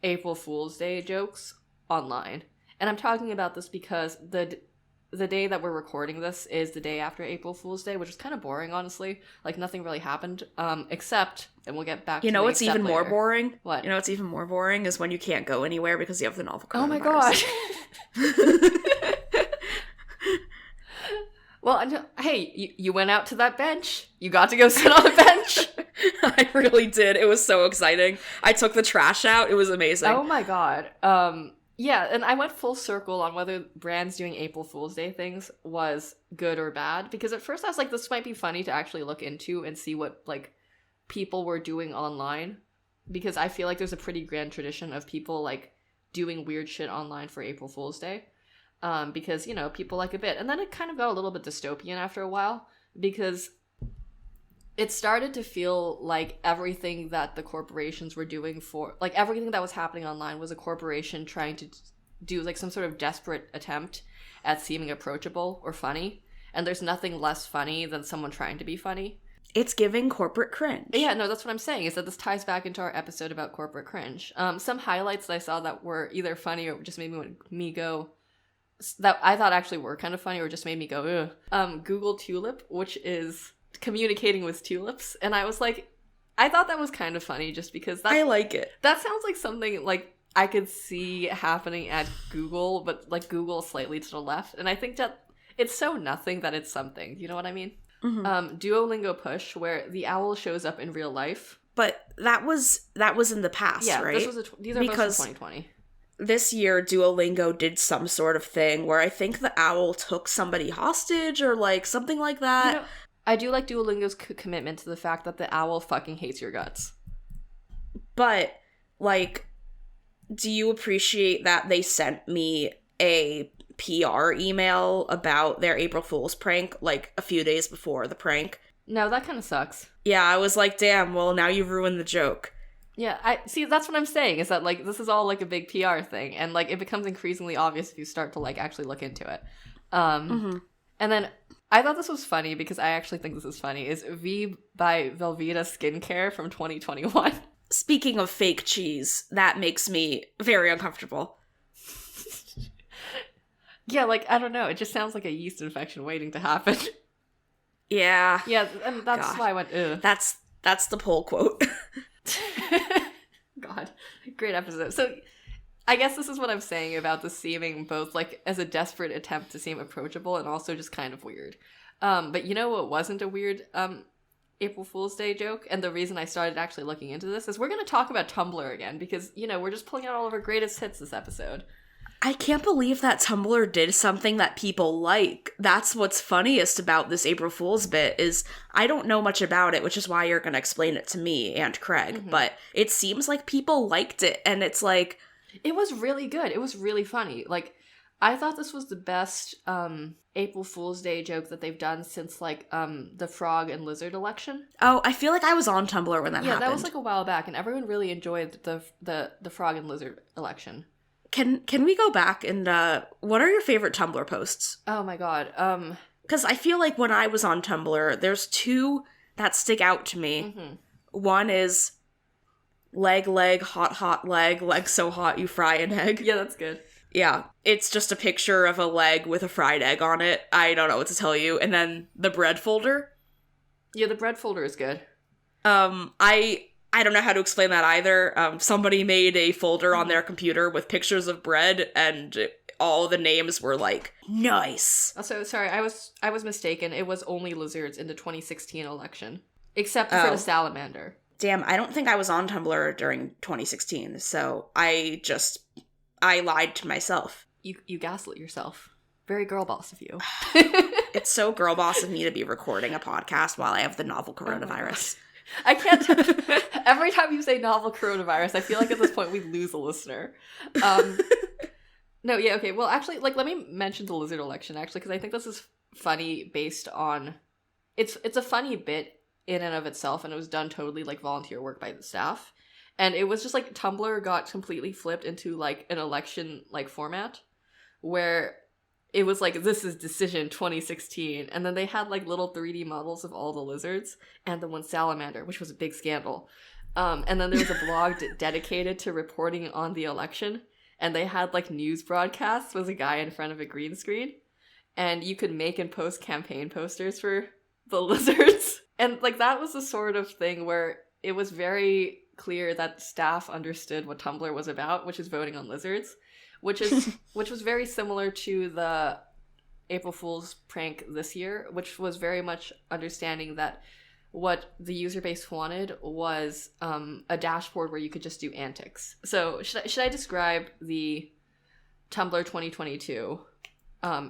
April Fool's Day jokes online. And I'm talking about this because the day that we're recording this is the day after April Fool's Day, which is kind of boring, honestly. Like, nothing really happened, except, and we'll get back to the what's even later. more boring? What? You know what's even more boring is when you can't go anywhere because you have the novel coronavirus. Oh my god. Well, hey, you went out to that bench. You got to go sit on a bench. I really did. It was so exciting. I took the trash out. It was amazing. Oh my god. Yeah, and I went full circle on whether brands doing April Fool's Day things was good or bad, because at first I was like, this might be funny to actually look into and see what, like, people were doing online, because I feel like there's a pretty grand tradition of people, like, doing weird shit online for April Fool's Day. Because, you know, people like a bit. And then it kind of got a little bit dystopian after a while, because it started to feel like everything that the corporations were doing like, everything that was happening online was a corporation trying to do, like, some sort of desperate attempt at seeming approachable or funny. And there's nothing less funny than someone trying to be funny. It's giving corporate cringe. Yeah, no, that's what I'm saying, is that this ties back into our episode about corporate cringe. Some highlights that I saw that were either funny or just made me go... that I thought actually were kind of funny or just made me go, ugh. Google Tulip, which is communicating with tulips. And I was like, I thought that was kind of funny just because I like it. That sounds like something like I could see happening at Google, but like Google slightly to the left. And I think that it's so nothing that it's something. You know what I mean? Mm-hmm. Duolingo Push, where the owl shows up in real life. But that was in the past, yeah, right? These are both from 2020. This year, Duolingo did some sort of thing where I think the owl took somebody hostage or, like, something like that. You know, I do like Duolingo's commitment to the fact that the owl fucking hates your guts. But, like, do you appreciate that they sent me a PR email about their April Fool's prank, like, a few days before the prank? No, that kind of sucks. Yeah, I was like, damn, well, now you've ruined the joke. Yeah, I see, that's what I'm saying, is that, like, this is all, like, a big PR thing, and, like, it becomes increasingly obvious if you start to, like, actually look into it. And then, I thought this was funny, because I actually think this is funny, is V by Velveeta Skincare from 2021. Speaking of fake cheese, that makes me very uncomfortable. Yeah, like, I don't know, it just sounds like a yeast infection waiting to happen. Yeah. Yeah, and that's why I went, ugh. That's the poll quote. God, great episode. So I guess this is what I'm saying about this seeming both like as a desperate attempt to seem approachable and also just kind of weird. But you know what wasn't a weird April Fool's Day joke? And the reason I started actually looking into this is we're going to talk about Tumblr again because, you know, we're just pulling out all of our greatest hits this episode. I can't believe that Tumblr did something that people like. That's what's funniest about this April Fool's bit is I don't know much about it, which is why you're going to explain it to me and Craig. But it seems like people liked it, and it's like... It was really good. It was really funny. Like, I thought this was the best April Fool's Day joke that they've done since, like, the frog and lizard election. Oh, I feel like I was on Tumblr when that happened. Yeah, that was, like, a while back, and everyone really enjoyed the frog and lizard election. Can we go back and what are your favorite Tumblr posts? Oh my god. Because I feel like when I was on Tumblr, there's two that stick out to me. One is leg, hot, leg so hot you fry an egg. Yeah, that's good. Yeah, it's just a picture of a leg with a fried egg on it. I don't know what to tell you. And then the bread folder. Yeah, the bread folder is good. I don't know how to explain that either. Somebody made a folder on their computer with pictures of bread, and all the names were like, nice. Also, sorry, I was mistaken. It was only lizards in the 2016 election. Except for the salamander. Damn, I don't think I was on Tumblr during 2016, so I lied to myself. You gaslit yourself. Very girl boss of you. It's so girl boss of me to be recording a podcast while I have the novel coronavirus. I can't. Every time you say novel coronavirus, I feel like at this point we lose a listener. No, yeah, okay. Well, actually, like, let me mention the lizard election, actually, because I think this is funny based on... It's a funny bit in and of itself, and it was done totally, like, volunteer work by the staff. And it was just, like, Tumblr got completely flipped into, like, an election, like, format, where... It was like, this is Decision 2016. And then they had like little 3D models of all the lizards and the one salamander, which was a big scandal. And then there was a blog dedicated to reporting on the election. And they had like news broadcasts with a guy in front of a green screen. And you could make and post campaign posters for the lizards. And like that was the sort of thing where it was very clear that staff understood what Tumblr was about, which is voting on lizards. Which was very similar to the April Fool's prank this year, which was very much understanding that what the user base wanted was a dashboard where you could just do antics. So should I describe the Tumblr 2022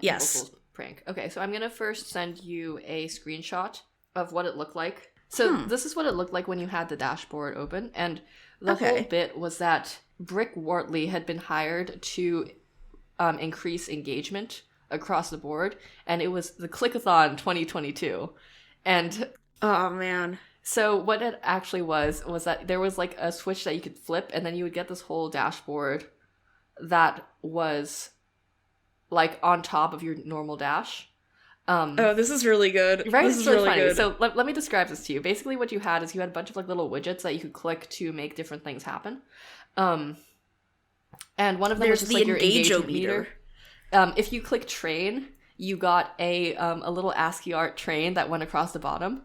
Yes. April Fool's prank? Okay, so I'm gonna first send you a screenshot of what it looked like. So this is what it looked like when you had the dashboard open, and the whole bit was that Brick Wortley had been hired to increase engagement across the board, and it was the Clickathon 2022. And oh man. So what it actually was that there was like a switch that you could flip, and then you would get this whole dashboard that was like on top of your normal dash. Oh, this is really good. Right? This It's is really really funny. good. So let me describe this to you. Basically what you had is you had a bunch of like little widgets that you could click to make different things happen. And one of them was just like your engagement meter. If you click train, you got a little ASCII art train that went across the bottom.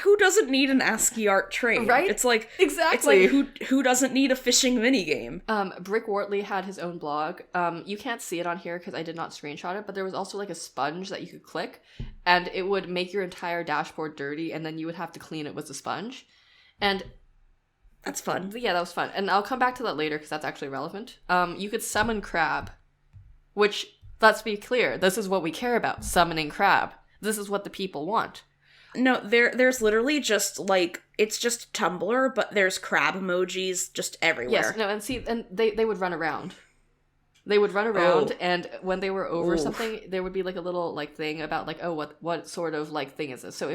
Who doesn't need an ASCII art train? Right? It's like exactly. It's like who doesn't need a fishing minigame? Brick Wortley had his own blog. You can't see it on here because I did not screenshot it, but there was also like a sponge that you could click, and it would make your entire dashboard dirty, and then you would have to clean it with the sponge. And that's fun. Yeah, that was fun. And I'll come back to that later because that's actually relevant. You could summon crab, which, let's be clear, this is what we care about, summoning crab. This is what the people want. No, there's literally just, like, it's just Tumblr, but there's crab emojis just everywhere. Yes, no, and see, and they would run around. They would run around, and when they were over something, there would be like a little like thing about like, oh, what sort of like thing is this? So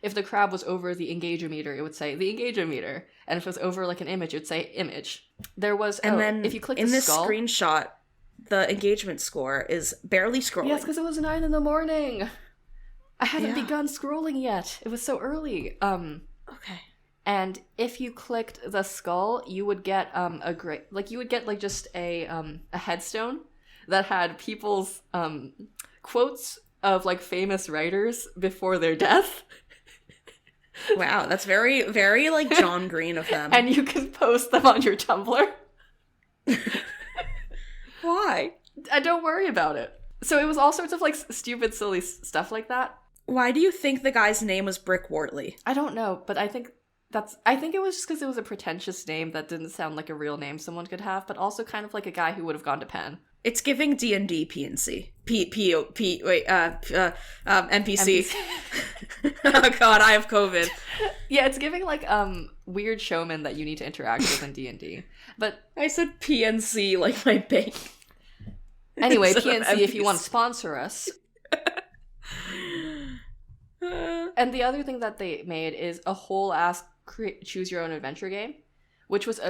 if the crab was over the engageometer, it would say the engageometer, and if it was over like an image, it would say image. There was, and then if you click in the this skull, screenshot, the engagement score is barely scrolling. Yes, because it was 9 a.m. I hadn't begun scrolling yet. It was so early. Okay. And if you clicked the skull, you would get just a headstone that had people's quotes of like famous writers before their death. Wow, that's very, very like John Green of them. And you can post them on your Tumblr. Why? Don't worry about it. So it was all sorts of like stupid, silly stuff like that. Why do you think the guy's name was Brick Wortley? I don't know, but I think it was just because it was a pretentious name that didn't sound like a real name someone could have, but also kind of like a guy who would have gone to Penn. It's giving D&D PNC. NPC. Oh god, I have COVID. Yeah, it's giving like weird showman that you need to interact with in D&D. But I said PNC like my bank. Anyway, PNC, if you want to sponsor us. And the other thing that they made is a whole ass choose your own adventure game, which was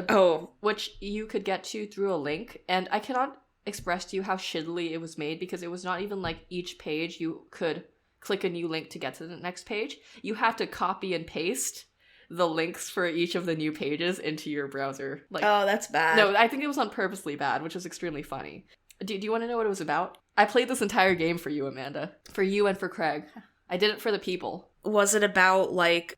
which you could get to through a link, and I cannot express to you how shittily it was made, because it was not even like each page you could click a new link to get to the next page. You had to copy and paste the links for each of the new pages into your browser. Like, oh, that's bad. No, I think it was on purposely bad, which was extremely funny. Do you want to know what it was about? I played this entire game for you, Amanda. For you and for Craig. I did it for the people. Was it about, like,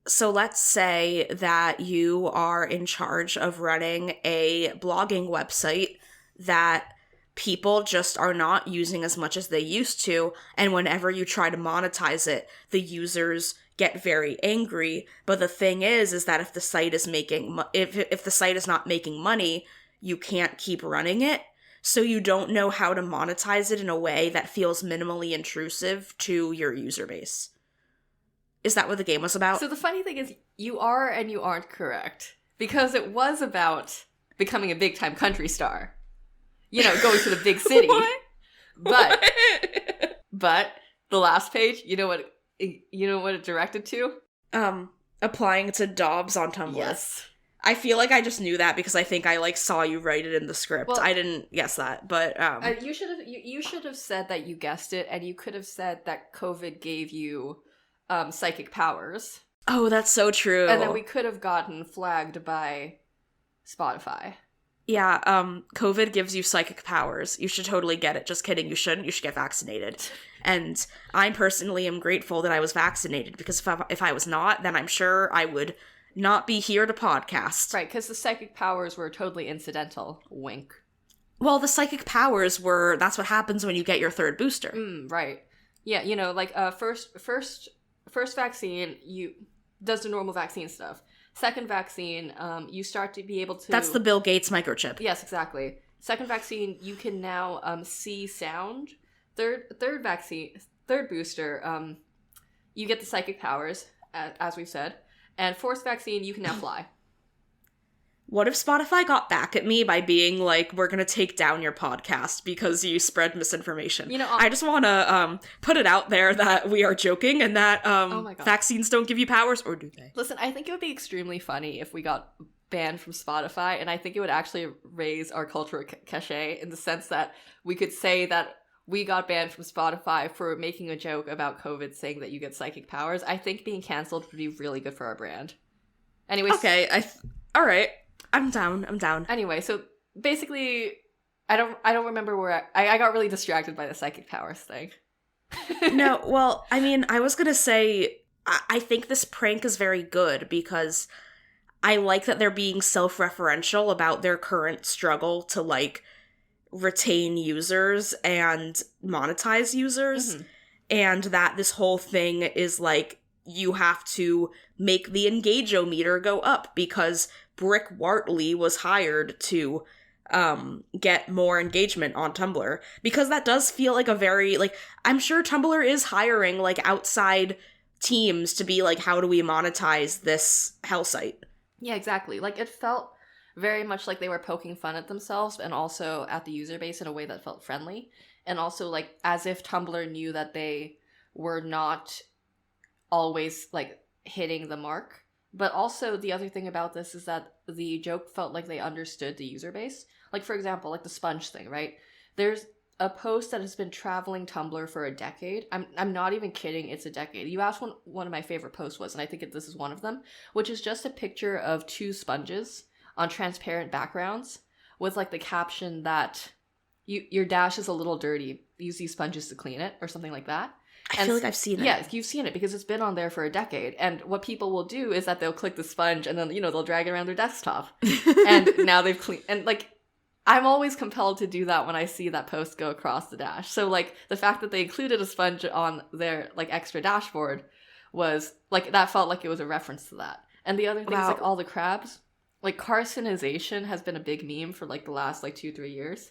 so let's say that you are in charge of running a blogging website that people just are not using as much as they used to, and whenever you try to monetize it, the users get very angry. But the thing is that if the site is if the site is not making money, you can't keep running it. So you don't know how to monetize it in a way that feels minimally intrusive to your user base. Is that what the game was about? So the funny thing is, you are and you aren't correct. Because it was about becoming a big-time country star. You know, going to the big city. What? But the last page, you know what it directed to? Applying to Dobbs on Tumblr. Yes. I feel like I just knew that because I think I like saw you write it in the script. Well, I didn't guess that, but you should have said that you guessed it, and you could have said that COVID gave you psychic powers. Oh, that's so true. And then we could have gotten flagged by Spotify. Yeah, COVID gives you psychic powers. You should totally get it. Just kidding, you shouldn't. You should get vaccinated. And I personally am grateful that I was vaccinated, because if I was not, then I'm sure I would not be here to podcast. Right, because the psychic powers were totally incidental. Wink. Well, the psychic powers were, that's what happens when you get your third booster. Right. Yeah, you know, like, first vaccine, you does the normal vaccine stuff. Second vaccine, you start to be able to... That's the Bill Gates microchip. Yes, exactly. Second vaccine, you can now see sound. Third booster, you get the psychic powers, as we've said. And fourth vaccine, you can now fly. What if Spotify got back at me by being like, we're gonna take down your podcast because you spread misinformation? You know, I just want to put it out there that we are joking and that vaccines don't give you powers, or do they? Listen, I think it would be extremely funny if we got banned from Spotify, and I think it would actually raise our cultural cachet in the sense that we could say that we got banned from Spotify for making a joke about COVID, saying that you get psychic powers. I think being canceled would be really good for our brand. Anyways. Okay, all right. I'm down. Anyway, so basically, I don't remember where I got really distracted by the psychic powers thing. No, well, I mean, I was gonna say, I think this prank is very good because I like that they're being self-referential about their current struggle to, like, retain users and monetize users, and that this whole thing is like, you have to make the engage-o-meter go up because Brick Wortley was hired to get more engagement on Tumblr, because that does feel like a very, like, I'm sure Tumblr is hiring, like, outside teams to be like, how do we monetize this hell site? Yeah, exactly. Like, it felt very much like they were poking fun at themselves and also at the user base in a way that felt friendly. And also, like, as if Tumblr knew that they were not always, like, hitting the mark. But also, the other thing about this is that the joke felt like they understood the user base. Like, for example, like the sponge thing, right? There's a post that has been traveling Tumblr for a decade. I'm not even kidding, it's a decade. You asked what one of my favorite posts was, and I think this is one of them, which is just a picture of two sponges on transparent backgrounds with, like, the caption that your dash is a little dirty, use these sponges to clean it, or something like that. I feel like I've seen it. Yeah, you've seen it because it's been on there for a decade. And what people will do is that they'll click the sponge and then, you know, they'll drag it around their desktop. And now they've cleaned. And, like, I'm always compelled to do that when I see that post go across the dash. So, like, the fact that they included a sponge on their, like, extra dashboard was, like, that felt like it was a reference to that. And the other thing is, like, all the crabs. Like, carcinization has been a big meme for, like, the last, like, 2-3 years.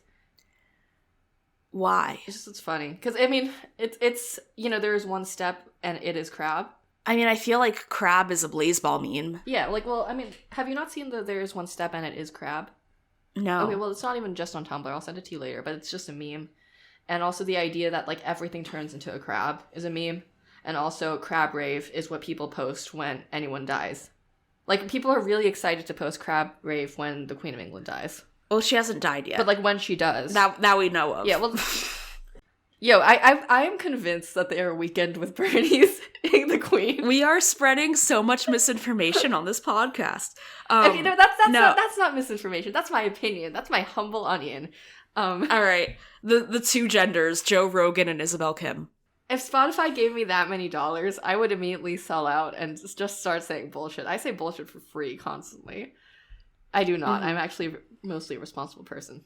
Why? It's funny. Because, I mean, it's, you know, there is one step and it is crab. I mean, I feel like crab is a Blazeball meme. Yeah, like, well, I mean, have you not seen the there is one step and it is crab? No. Okay, well, it's not even just on Tumblr. I'll send it to you later, but it's just a meme. And also the idea that, like, everything turns into a crab is a meme. And also crab rave is what people post when anyone dies. Like, people are really excited to post crab rave when the Queen of England dies. Well, she hasn't died yet. But, like, when she does. That we know of. Yeah, well... Yo, I am convinced that they are Weekend with Bernie's the Queen. We are spreading so much misinformation on this podcast. Okay, no, that's not misinformation. That's my opinion. That's my humble onion. All right, the two genders, Joe Rogan and Isabel Kim. If Spotify gave me that many dollars, I would immediately sell out and just start saying bullshit. I say bullshit for free constantly. I do not. I'm actually mostly a responsible person.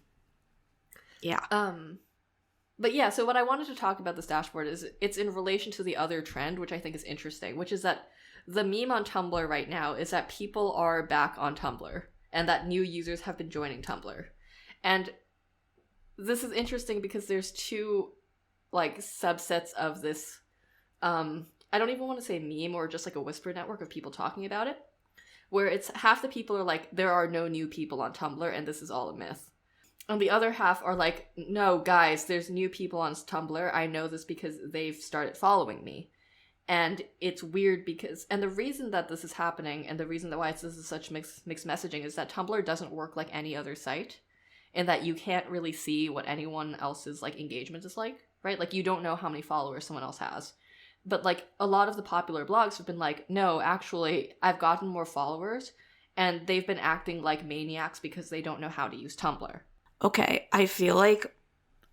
Yeah. But yeah, so what I wanted to talk about this dashboard is it's in relation to the other trend, which I think is interesting, which is that the meme on Tumblr right now is that people are back on Tumblr and that new users have been joining Tumblr. And this is interesting because there's two, like, subsets of this, I don't even want to say meme or just like a whisper network of people talking about it, where it's half the people are like, there are no new people on Tumblr and this is all a myth. And the other half are like, no, guys, there's new people on Tumblr. I know this because they've started following me. And it's weird because, and the reason that this is happening and the reason that why this is such mixed messaging is that Tumblr doesn't work like any other site in that you can't really see what anyone else's, like, engagement is like, right? Like, you don't know how many followers someone else has. But, like, a lot of the popular blogs have been like, no, actually, I've gotten more followers and they've been acting like maniacs because they don't know how to use Tumblr. Okay, I feel like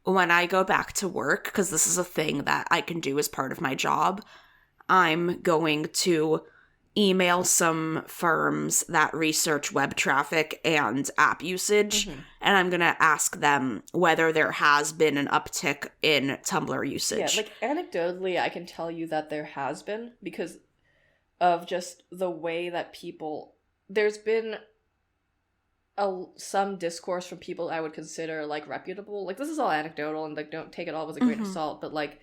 when I go back to work, because this is a thing that I can do as part of my job, I'm going to email some firms that research web traffic and app usage, and I'm going to ask them whether there has been an uptick in Tumblr usage. Yeah, like, anecdotally, I can tell you that there has been because of just the way that people... There's been... some discourse from people I would consider, like, reputable. Like, this is all anecdotal and, like, don't take it all with a grain of salt, but, like,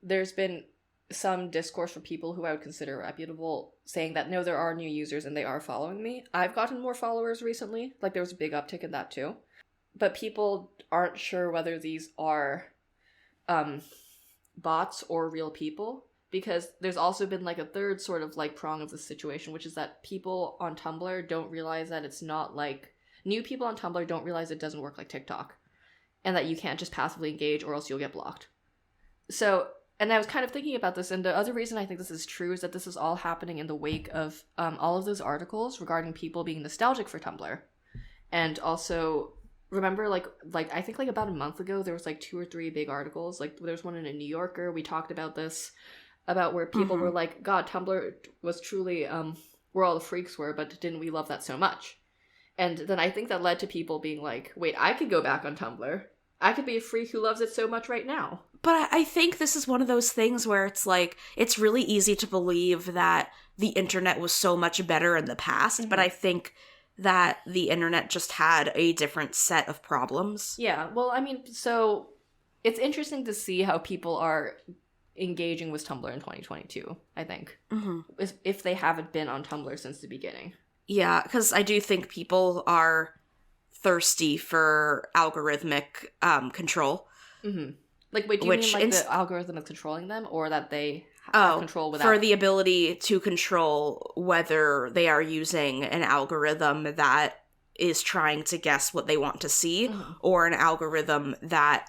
there's been some discourse from people who I would consider reputable saying that, no, there are new users and they are following me. I've gotten more followers recently. Like, there was a big uptick in that too. But people aren't sure whether these are bots or real people, because there's also been, like, a third sort of, like, prong of the situation, which is that people on Tumblr don't realize that it's not, like... New people on Tumblr don't realize it doesn't work like TikTok and that you can't just passively engage or else you'll get blocked. So, and I was kind of thinking about this, and the other reason I think this is true is that this is all happening in the wake of all of those articles regarding people being nostalgic for Tumblr. And also, remember, like I think, like, about a month ago, there was, like, 2 or 3 big articles. Like, there's one in a New Yorker, we talked about this, about where people were like, God, Tumblr was truly where all the freaks were, but didn't we love that so much? And then I think that led to people being like, wait, I could go back on Tumblr. I could be a freak who loves it so much right now. But I think this is one of those things where it's like, it's really easy to believe that the internet was so much better in the past, but I think that the internet just had a different set of problems. Yeah, well, I mean, so it's interesting to see how people are engaging with Tumblr in 2022, I think. If they haven't been on Tumblr since the beginning. Yeah, because I do think people are thirsty for algorithmic control. Mm-hmm. Like, wait, do you mean like the algorithm is controlling them, or that they have control without... for the ability to control whether they are using an algorithm that is trying to guess what they want to see, or an algorithm that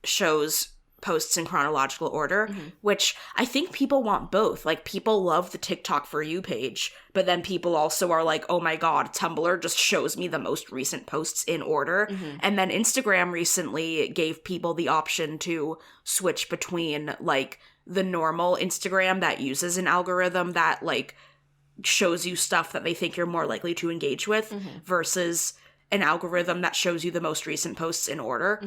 shows posts in chronological order, which I think people want both. Like, people love the TikTok For You page, but then people also are like, oh my god, Tumblr just shows me the most recent posts in order. And then Instagram recently gave people the option to switch between, like, the normal Instagram that uses an algorithm that, like, shows you stuff that they think you're more likely to engage with versus an algorithm that shows you the most recent posts in order.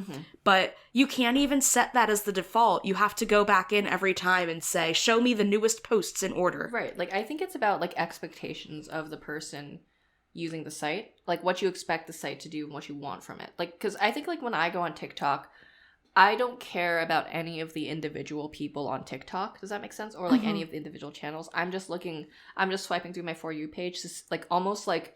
But you can't even set that as the default. You have to go back in every time and say, show me the newest posts in order. Right. Like, I think it's about, like, expectations of the person using the site. Like, what you expect the site to do and what you want from it. Like, because I think, like, when I go on TikTok, I don't care about any of the individual people on TikTok. Does that make sense? Or, like, any of the individual channels. I'm just swiping through my For You page, like, almost like,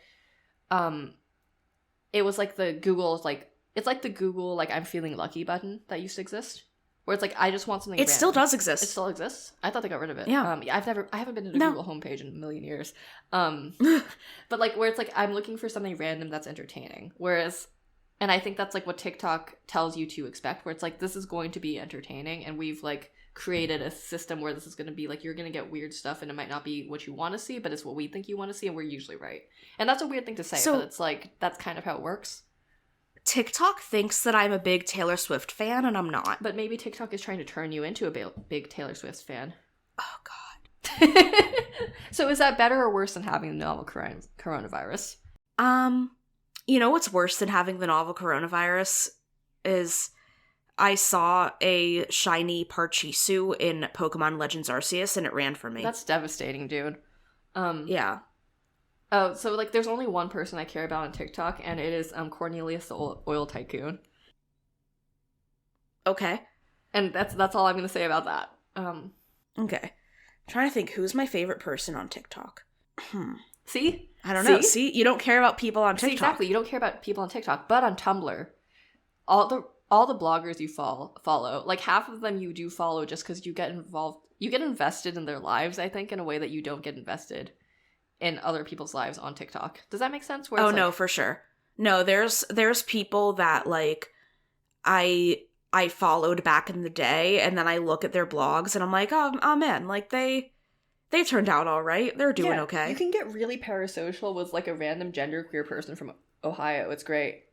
it was like the Google, like, it's like the Google, like, I'm feeling lucky button that used to exist. Where it's like, I just want something It random. Still does exist. It still exists? I thought they got rid of it. Yeah. I haven't been to the Google homepage in a million years. But, like, where it's like, I'm looking for something random that's entertaining. Whereas, and I think that's, like, what TikTok tells you to expect, where it's like, this is going to be entertaining, and we've, like, created a system where this is going to be, like, you're going to get weird stuff, and it might not be what you want to see, but it's what we think you want to see, and we're usually right. And that's a weird thing to say, but it's, like, that's kind of how it works. TikTok thinks that I'm a big Taylor Swift fan, and I'm not. But maybe TikTok is trying to turn you into a big Taylor Swift fan. Oh, God. So is that better or worse than having the novel coronavirus? You know what's worse than having the novel coronavirus is I saw a shiny Parcheesi in Pokemon Legends Arceus, and it ran from me. That's devastating, dude. Yeah. Oh, so, like, there's only one person I care about on TikTok, and it is Cornelius the Oil Tycoon. Okay. And that's all I'm going to say about that. Okay. I'm trying to think, who's my favorite person on TikTok? See? I don't know. See? You don't care about people on TikTok. See, exactly. You don't care about people on TikTok. But on Tumblr, all the bloggers you follow, like, half of them you do follow just because you get involved. You get invested in their lives, I think, in a way that you don't get invested in other people's lives on TikTok. Does that make sense? Oh, no, for sure. No, there's people that, like, I followed back in the day, and then I look at their blogs, and I'm like, oh man, like, they turned out all right. They're doing okay. You can get really parasocial with, like, a random genderqueer person from Ohio. It's great.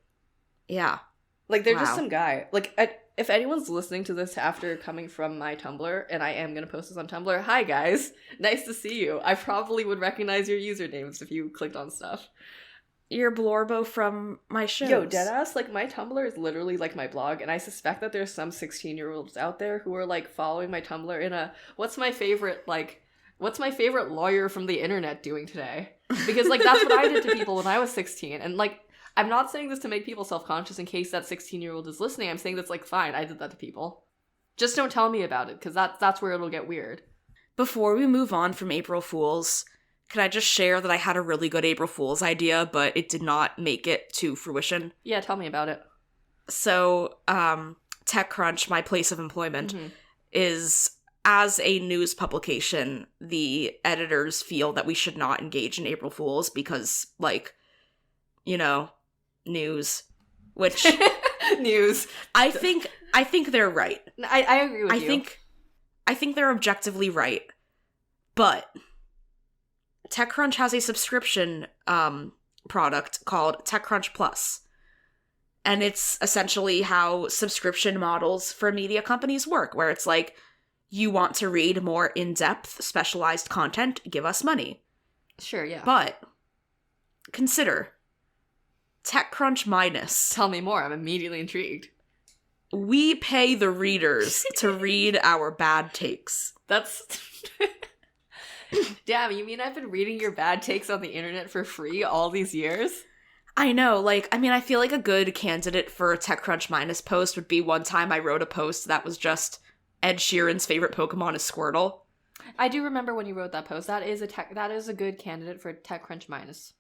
Yeah. Like, they're just some guy. Like, if anyone's listening to this after coming from my Tumblr, and I am going to post this on Tumblr, hi guys, nice to see you. I probably would recognize your usernames if you clicked on stuff. You're Blorbo from my shows. Yo, deadass, like, my Tumblr is literally like my blog, and I suspect that there's some 16-year-olds out there who are, like, following my Tumblr in a, what's my favorite lawyer from the internet doing today? Because, like, that's what I did to people when I was 16, and, like, I'm not saying this to make people self-conscious in case that 16-year-old is listening. I'm saying that's, like, fine, I did that to people. Just don't tell me about it, because that's where it'll get weird. Before we move on from April Fools, can I just share that I had a really good April Fool's idea, but it did not make it to fruition? Yeah, tell me about it. So, TechCrunch, my place of employment, is, as a news publication, the editors feel that we should not engage in April Fools because, like, you know, news, which news. I think they're right. I agree with you. I think they're objectively right, but TechCrunch has a subscription product called Techcrunch Plus, and it's essentially how subscription models for media companies work, where it's like, you want to read more in-depth, specialized content, give us money. Sure, yeah. But consider TechCrunch minus. Tell me more. I'm immediately intrigued. We pay the readers to read our bad takes. That's... Damn, you mean I've been reading your bad takes on the internet for free all these years? I know, like, I mean, I feel like a good candidate for a TechCrunch minus post would be one time I wrote a post that was just Ed Sheeran's favorite Pokemon is Squirtle. I do remember when you wrote that post. That is a good candidate for TechCrunch minus.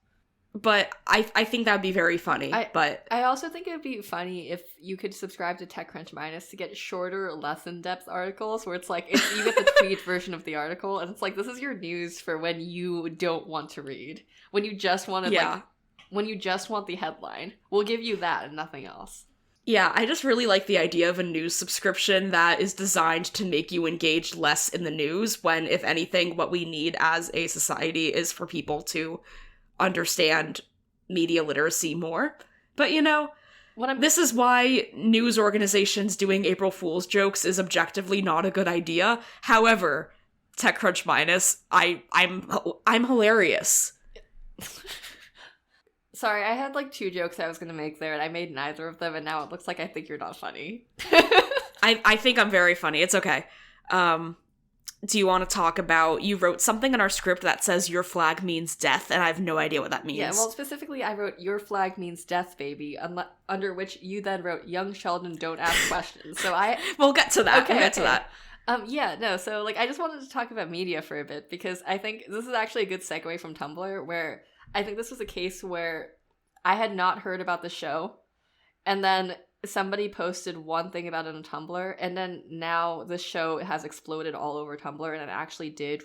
But I think that would be very funny. I also think it would be funny if you could subscribe to Techcrunch Minus to get shorter, less in-depth articles where it's like, you get the tweet version of the article, and it's like, this is your news for when you don't want to read. When you just want to, when you just want the headline. We'll give you that and nothing else. Yeah, I just really like the idea of a news subscription that is designed to make you engage less in the news when, if anything, what we need as a society is for people to understand media literacy more. But, this is why news organizations doing April Fool's jokes is objectively not a good idea. However, TechCrunch Minus, I'm hilarious. Sorry, I had like 2 jokes I was going to make there, and I made neither of them, and now it looks like I think you're not funny. I think I'm very funny. It's okay. Do you want to talk about, you wrote something in our script that says your flag means death, and I have no idea what that means. Yeah, well, specifically, I wrote your flag means death, baby, under which you then wrote young Sheldon don't ask questions. So We'll get to that. Okay, we'll get to that. So like I just wanted to talk about media for a bit, because I think this is actually a good segue from Tumblr, where I think this was a case where I had not heard about the show, and then somebody posted one thing about it on Tumblr, and then now the show has exploded all over Tumblr, and it actually did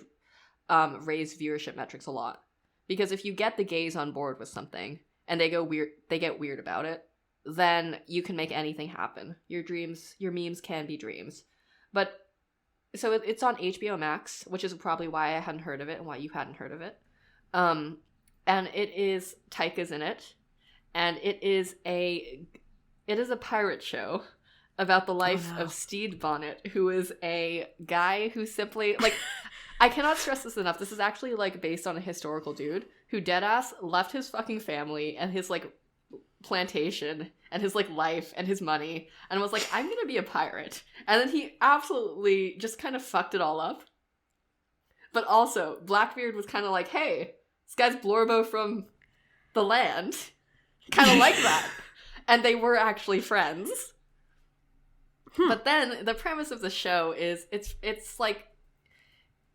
raise viewership metrics a lot. Because if you get the gays on board with something, and they get weird about it, then you can make anything happen. Your memes can be dreams. But, so it's on HBO Max, which is probably why I hadn't heard of it, and why you hadn't heard of it. And it is, Taika's in it, and it is a pirate show about the life of Stede Bonnet, who is a guy who simply, like, I cannot stress this enough. This is actually, like, based on a historical dude who deadass left his fucking family and his, like, plantation and his, like, life and his money and was like, I'm gonna be a pirate. And then he absolutely just kind of fucked it all up. But also, Blackbeard was kind of like, hey, this guy's Blorbo from the land. Kind of like that. And they were actually friends. But then the premise of the show is it's like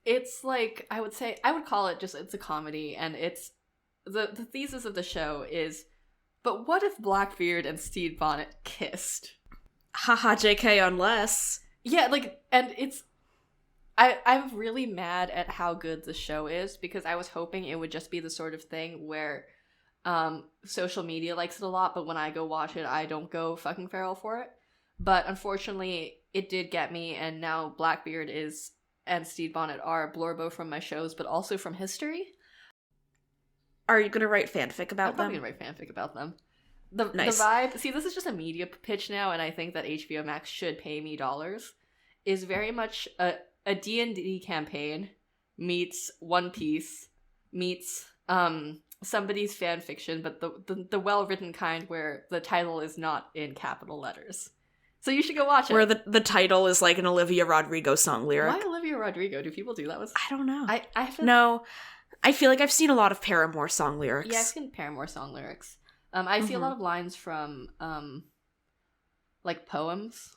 I would call it just, it's a comedy, and it's the thesis of the show is, but what if Blackbeard and Stede Bonnet kissed? Haha, JK, unless. Yeah, like, and it's I'm really mad at how good the show is, because I was hoping it would just be the sort of thing where social media likes it a lot, but when I go watch it, I don't go fucking feral for it. But unfortunately, it did get me, and now Blackbeard and Stede Bonnet are Blorbo from my shows, but also from history. Are you gonna write fanfic about them? I'm probably gonna write fanfic about them. The Nice. vibe, see, this is just a media pitch now, and I think that HBO Max should pay me dollars, is very much a D&D campaign meets One Piece meets somebody's fan fiction, but the well-written kind where the title is not in capital letters. So you should go watch it. Where the title is like an Olivia Rodrigo song lyric. Why Olivia Rodrigo? Do people do that? I don't know. No. I feel like I've seen a lot of Paramore song lyrics. Yeah, I've seen Paramore song lyrics. I see a lot of lines from, like, poems.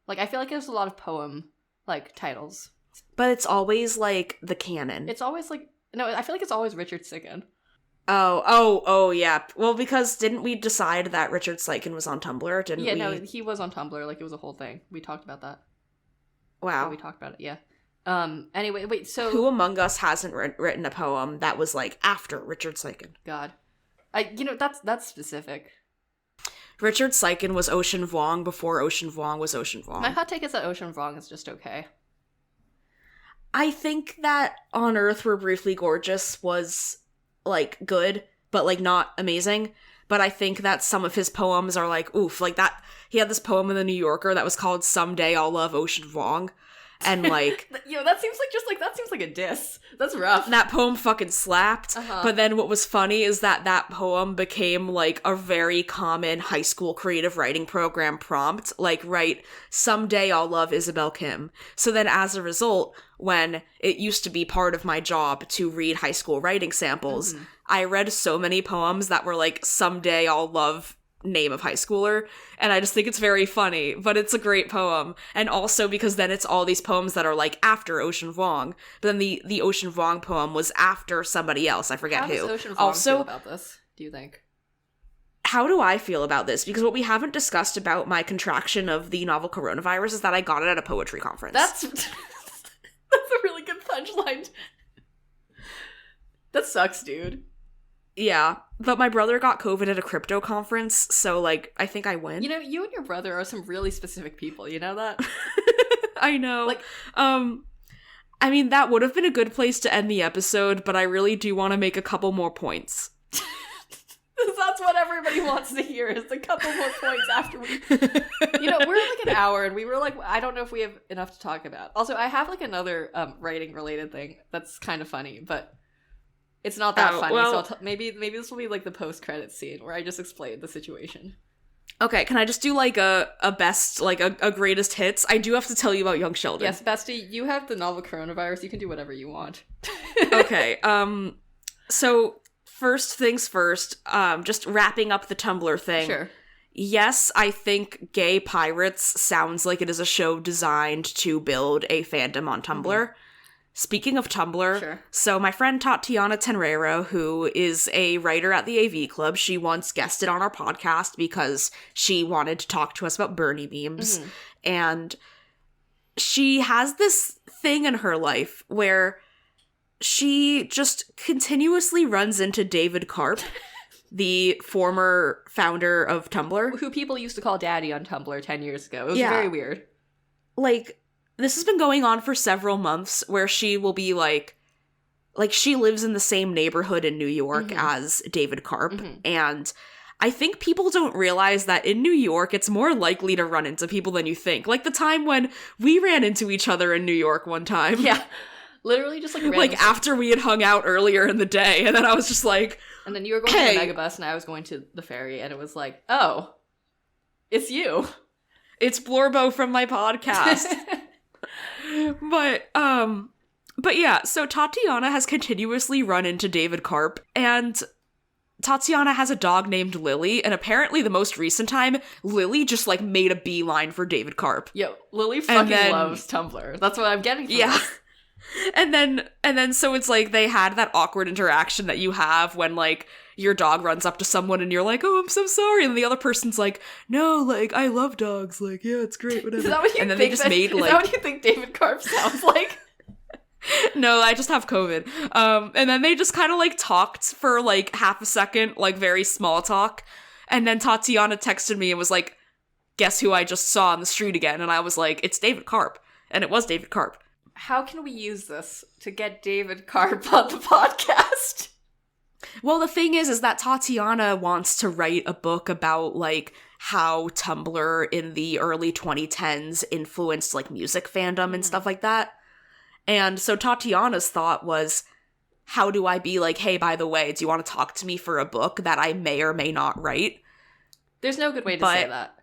Like, I feel like there's a lot of poem, like, titles. But it's always, like, the canon. It's always, like... No, I feel like it's always Richard Sicken. Oh, yeah. Well, because didn't we decide that Richard Sicken was on Tumblr? Didn't we? Yeah, no, he was on Tumblr. Like, it was a whole thing. We talked about that. Wow. So we talked about it, yeah. Anyway, wait, so... Who among us hasn't written a poem that was, like, after Richard Sicken? God. That's specific. Richard Sicken was Ocean Vuong before Ocean Vuong was Ocean Vuong. My hot take is that Ocean Vuong is just okay. I think that On Earth We're Briefly Gorgeous was, like, good, but, like, not amazing. But I think that some of his poems are, like, oof. Like, that, he had this poem in The New Yorker that was called Someday I'll Love Ocean Vuong. And, like... that seems like a diss. That's rough. That poem fucking slapped. But then what was funny is that poem became, like, a very common high school creative writing program prompt. Like, write, someday I'll love Isabel Kim. So then as a result, when it used to be part of my job to read high school writing samples, I read so many poems that were like, someday I'll love name of high schooler, and I just think it's very funny, but it's a great poem. And also because then it's all these poems that are like after Ocean Vuong, but then the Ocean Vuong poem was after somebody else, I forget who. How does Ocean Vuong feel about this, do you think? How do I feel about this? Because what we haven't discussed about my contraction of the novel Coronavirus is that I got it at a poetry conference. That's a really good punchline. That sucks, dude. Yeah, but my brother got COVID at a crypto conference, so, like, I think I win. You know, you and your brother are some really specific people, you know that? I know. Like, I mean, that would have been a good place to end the episode, but I really do want to make a couple more points. That's what everybody wants to hear, is a couple more points after we... You know, we're like an hour, and we were like, I don't know if we have enough to talk about. Also, I have, like, another writing-related thing that's kind of funny, but... It's not that funny, well, so maybe this will be like the post-credits scene where I just explain the situation. Okay, can I just do like a best, like a greatest hits? I do have to tell you about Young Sheldon. Yes, bestie, you have the novel Coronavirus. You can do whatever you want. Okay, so first things first, just wrapping up the Tumblr thing. Sure. Yes, I think Gay Pirates sounds like it is a show designed to build a fandom on Tumblr. Mm-hmm. Speaking of Tumblr, sure. So my friend Tatiana Tenreiro, who is a writer at the AV Club, she once guested on our podcast because she wanted to talk to us about Bernie memes. Mm-hmm. And she has this thing in her life where she just continuously runs into David Karp, the former founder of Tumblr. Who people used to call Daddy on Tumblr 10 years ago. It was very weird. Like... This has been going on for several months where she will be like she lives in the same neighborhood in New York mm-hmm. as David Karp. Mm-hmm. And I think people don't realize that in New York, it's more likely to run into people than you think. Like the time when we ran into each other in New York one time. Yeah. Literally just like like after we had hung out earlier in the day. And then I was just like, and then you were going to the Megabus and I was going to the ferry. And it was like, oh, it's you. It's Blorbo from my podcast. But yeah, so Tatiana has continuously run into David Karp, and Tatiana has a dog named Lily, and apparently the most recent time, Lily just, like, made a beeline for David Karp. Yo, Lily fucking loves Tumblr. That's what I'm getting from this. And then so it's like they had that awkward interaction that you have when, like, your dog runs up to someone and you're like, oh, I'm so sorry. And the other person's like, no, like, I love dogs. Like, yeah, it's great, whatever. Is that what you and then think they just made, like... Is that what you think David Karp sounds like? No, I just have COVID. And then they just kind of, like, talked for, like, half a second, like, very small talk. And then Tatiana texted me and was like, guess who I just saw on the street again? And I was like, it's David Karp. And it was David Karp. How can we use this to get David Karp on the podcast? Well, the thing is that Tatiana wants to write a book about, like, how Tumblr in the early 2010s influenced, like, music fandom and stuff like that. And so Tatiana's thought was, how do I be like, hey, by the way, do you want to talk to me for a book that I may or may not write? There's no good way to say that.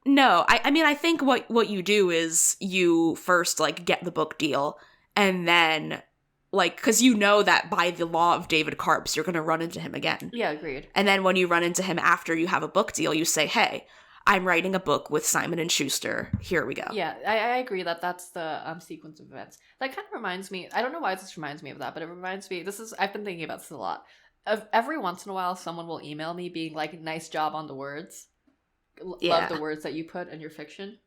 No, I mean, I think what you do is you first, like, get the book deal, and then... Like, because you know that by the law of David Karp's, you're going to run into him again. Yeah, agreed. And then when you run into him after you have a book deal, you say, hey, I'm writing a book with Simon & Schuster. Here we go. Yeah, I agree that that's the sequence of events. That kind of reminds me, I don't know why this reminds me of that, but it reminds me, I've been thinking about this a lot. Every once in a while, someone will email me being like, nice job on the words. Love the words that you put in your fiction.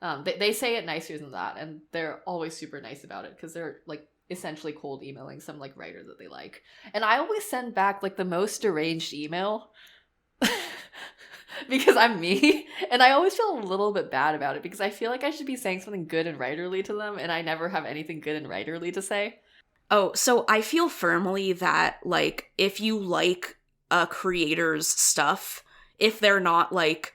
They say it nicer than that, and they're always super nice about it, because they're, like, essentially cold emailing some, like, writer that they like. And I always send back, like, the most deranged email because I'm me, and I always feel a little bit bad about it because I feel like I should be saying something good and writerly to them, and I never have anything good and writerly to say. Oh, so I feel firmly that, like, if you like a creator's stuff, if they're not, like,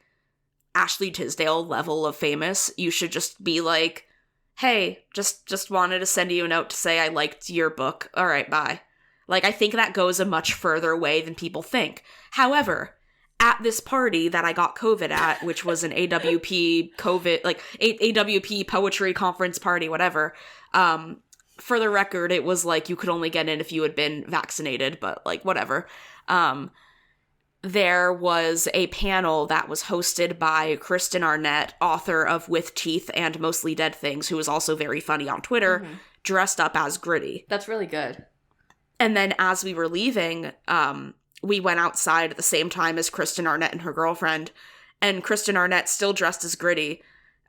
Ashley Tisdale level of famous, you should just be like, hey, just wanted to send you a note to say I liked your book. All right, bye. Like, I think that goes a much further way than people think. However, at this party that I got COVID at, which was an AWP COVID, like, AWP poetry conference party, whatever, for the record, it was like you could only get in if you had been vaccinated, but, like, whatever. there was a panel that was hosted by Kristen Arnett, author of With Teeth and Mostly Dead Things, who is also very funny on Twitter, dressed up as Gritty. That's really good. And then as we were leaving, we went outside at the same time as Kristen Arnett and her girlfriend, and Kristen Arnett still dressed as Gritty.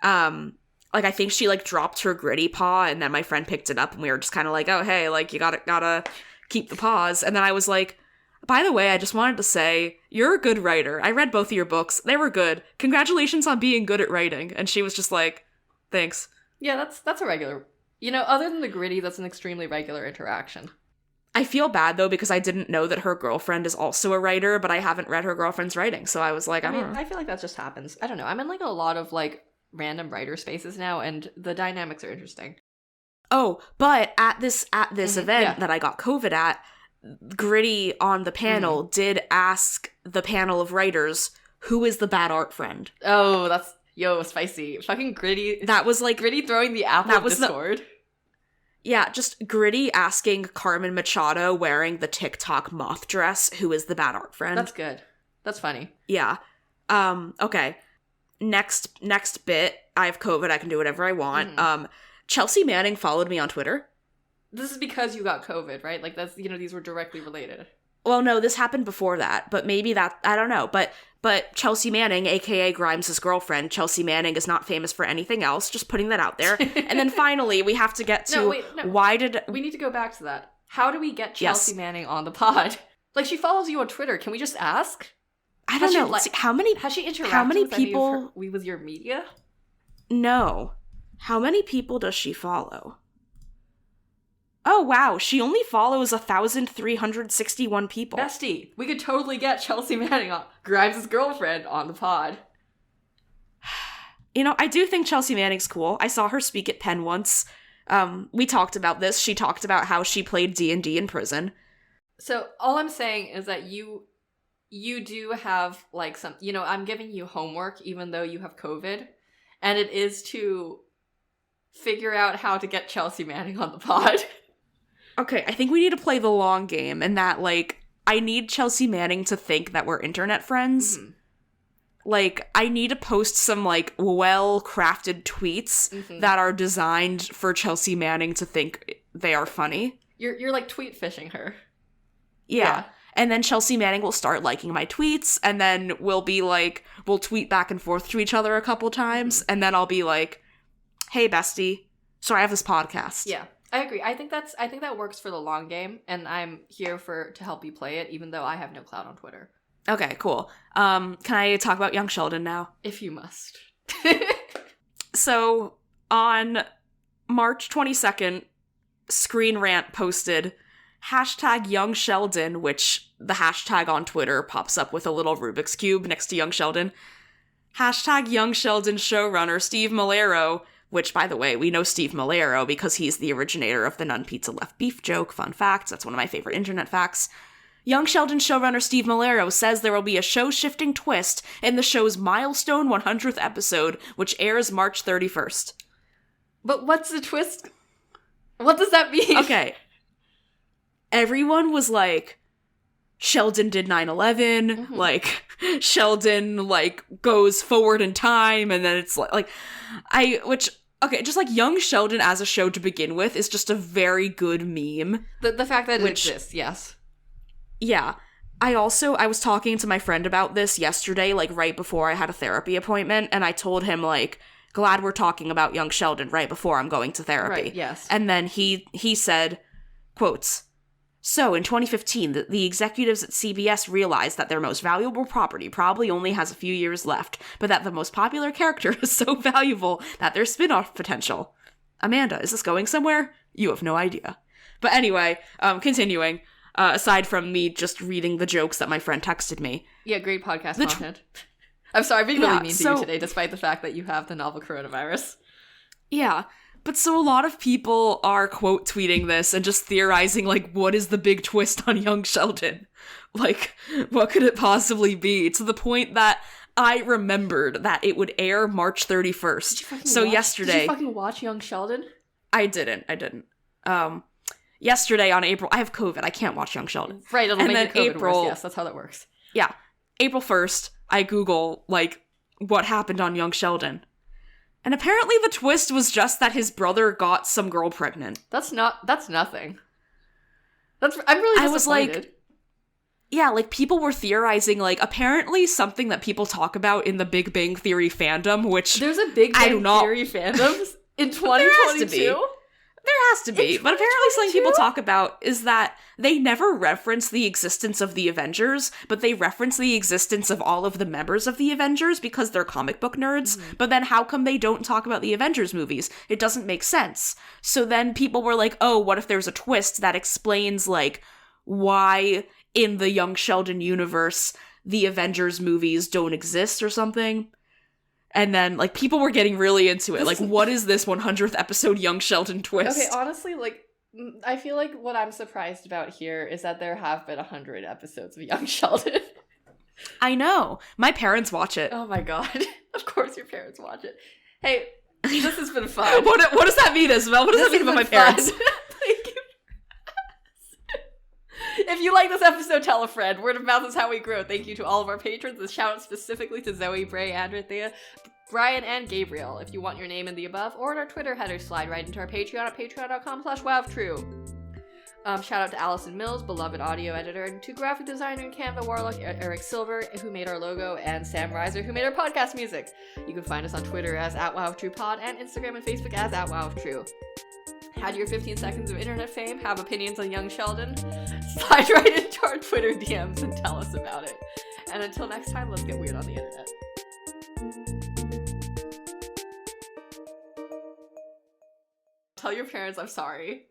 Like, I think she, like, dropped her Gritty paw, and then my friend picked it up, and we were just kind of like, oh, hey, like, you gotta keep the paws. And then I was like, by the way, I just wanted to say, you're a good writer. I read both of your books. They were good. Congratulations on being good at writing. And she was just like, thanks. Yeah, that's a regular... You know, other than the Gritty, that's an extremely regular interaction. I feel bad, though, because I didn't know that her girlfriend is also a writer, but I haven't read her girlfriend's writing, so I was like, I don't know. I feel like that just happens. I don't know. I'm in, like, a lot of, like, random writer spaces now, and the dynamics are interesting. Oh, but at this event that I got COVID at, Gritty on the panel did ask the panel of writers, who is the bad art friend? Oh, that's, spicy. Fucking Gritty. That was like... Gritty throwing the apple of Discord. Yeah, just Gritty asking Carmen Machado wearing the TikTok moth dress, who is the bad art friend. That's good. That's funny. Yeah. Okay. Next bit. I have COVID. I can do whatever I want. Chelsea Manning followed me on Twitter. This is because you got COVID, right? Like, that's, these were directly related. Well, no, this happened before that, but maybe that, I don't know. But Chelsea Manning, aka Grimes' girlfriend, Chelsea Manning is not famous for anything else, just putting that out there. And then finally, we have to get to why did... We need to go back to that. How do we get Chelsea Manning on the pod? Like, she follows you on Twitter. Can we just ask? I don't know. How many... Has she interacted how many with people... with your media? No. How many people does she follow? Oh, wow. She only follows 1,361 people. Bestie, we could totally get Chelsea Manning on Grimes' girlfriend on the pod. You know, I do think Chelsea Manning's cool. I saw her speak at Penn once. We talked about this. She talked about how she played D&D in prison. So all I'm saying is that you do have, like, some... I'm giving you homework even though you have COVID. And it is to figure out how to get Chelsea Manning on the pod. Okay, I think we need to play the long game, and that, like, I need Chelsea Manning to think that we're internet friends. Mm-hmm. Like, I need to post some, like, well-crafted tweets that are designed for Chelsea Manning to think they are funny. You're like, tweet fishing her. Yeah. And then Chelsea Manning will start liking my tweets, and then we'll be, like, we'll tweet back and forth to each other a couple times, and then I'll be like, hey, bestie, so I have this podcast. Yeah. I agree. I think that works for the long game, and I'm here to help you play it, even though I have no clout on Twitter. Okay, cool. Can I talk about young Sheldon now? If you must. So, on March 22nd, Screen Rant posted hashtag Young Sheldon, which the hashtag on Twitter pops up with a little Rubik's Cube next to Young Sheldon. Hashtag Young Sheldon showrunner Steve Malero, which, by the way, we know Steve Malero because he's the originator of the None Pizza Left Beef joke. Fun fact. That's one of my favorite internet facts. Young Sheldon showrunner Steve Malero says there will be a show-shifting twist in the show's milestone 100th episode, which airs March 31st. But what's the twist? What does that mean? Okay. Everyone was like, Sheldon did 9/11, like, Sheldon, like, goes forward in time, and then it's like, okay, just like Young Sheldon as a show to begin with is just a very good meme. The fact that it exists, yes. Yeah. I was talking to my friend about this yesterday, like, right before I had a therapy appointment, and I told him, like, glad we're talking about Young Sheldon right before I'm going to therapy. Right, yes. And then he said, quotes, so, in 2015, the executives at CBS realized that their most valuable property probably only has a few years left, but that the most popular character is so valuable that there's spin-off potential. Amanda, is this going somewhere? You have no idea. But anyway, continuing, aside from me just reading the jokes that my friend texted me. Yeah, great podcast content. I'm sorry, I'm being really mean to you today, despite the fact that you have the novel coronavirus. Yeah. But so a lot of people are quote tweeting this and just theorizing, like, what is the big twist on Young Sheldon? Like, what could it possibly be? To the point that I remembered that it would air March 31st. So yesterday... Did you fucking watch Young Sheldon? I didn't. Yesterday on April... I have COVID. I can't watch Young Sheldon. Right, it'll make your COVID worse. Yes, that's how that works. Yeah. April 1st, I Google, like, what happened on Young Sheldon. And apparently the twist was just that his brother got some girl pregnant. That's nothing. I'm really disappointed. I was like, yeah, like, people were theorizing, like, apparently something that people talk about in the Big Bang Theory fandom, which... There's a Big Bang Theory fandom in 2022? There has to be. But apparently something people talk about is that they never reference the existence of the Avengers, but they reference the existence of all of the members of the Avengers because they're comic book nerds. Mm-hmm. But then how come they don't talk about the Avengers movies? It doesn't make sense. So then people were like, oh, what if there's a twist that explains, like, why in the Young Sheldon universe the Avengers movies don't exist or something? And then, like, people were getting really into it. Like, what is this 100th episode Young Sheldon twist? Okay, honestly, like, I feel like what I'm surprised about here is that there have been 100 episodes of Young Sheldon. I know. My parents watch it. Oh my god. Of course your parents watch it. Hey, this has been fun. What does that mean, Isabel? What does that mean about my parents? Thank you. If you like this episode, tell a friend. Word of mouth is how we grow. Thank you to all of our patrons. A shout out specifically to Zoe, Bray, Andrea, Brian, and Gabriel. If you want your name in the above or in our Twitter header, slide right into our Patreon at patreon.com/wowtrue. Shout out to Allison Mills, beloved audio editor, and to graphic designer and Canva warlock Eric Silver, who made our logo, and Sam Rizer, who made our podcast music. You can find us on Twitter as @wowtruepod and Instagram and Facebook as @wowtrue. Had your 15 seconds of internet fame? Have opinions on Young Sheldon? Slide right into our Twitter DMs and tell us about it. And until next time, let's get weird on the internet. Tell your parents I'm sorry.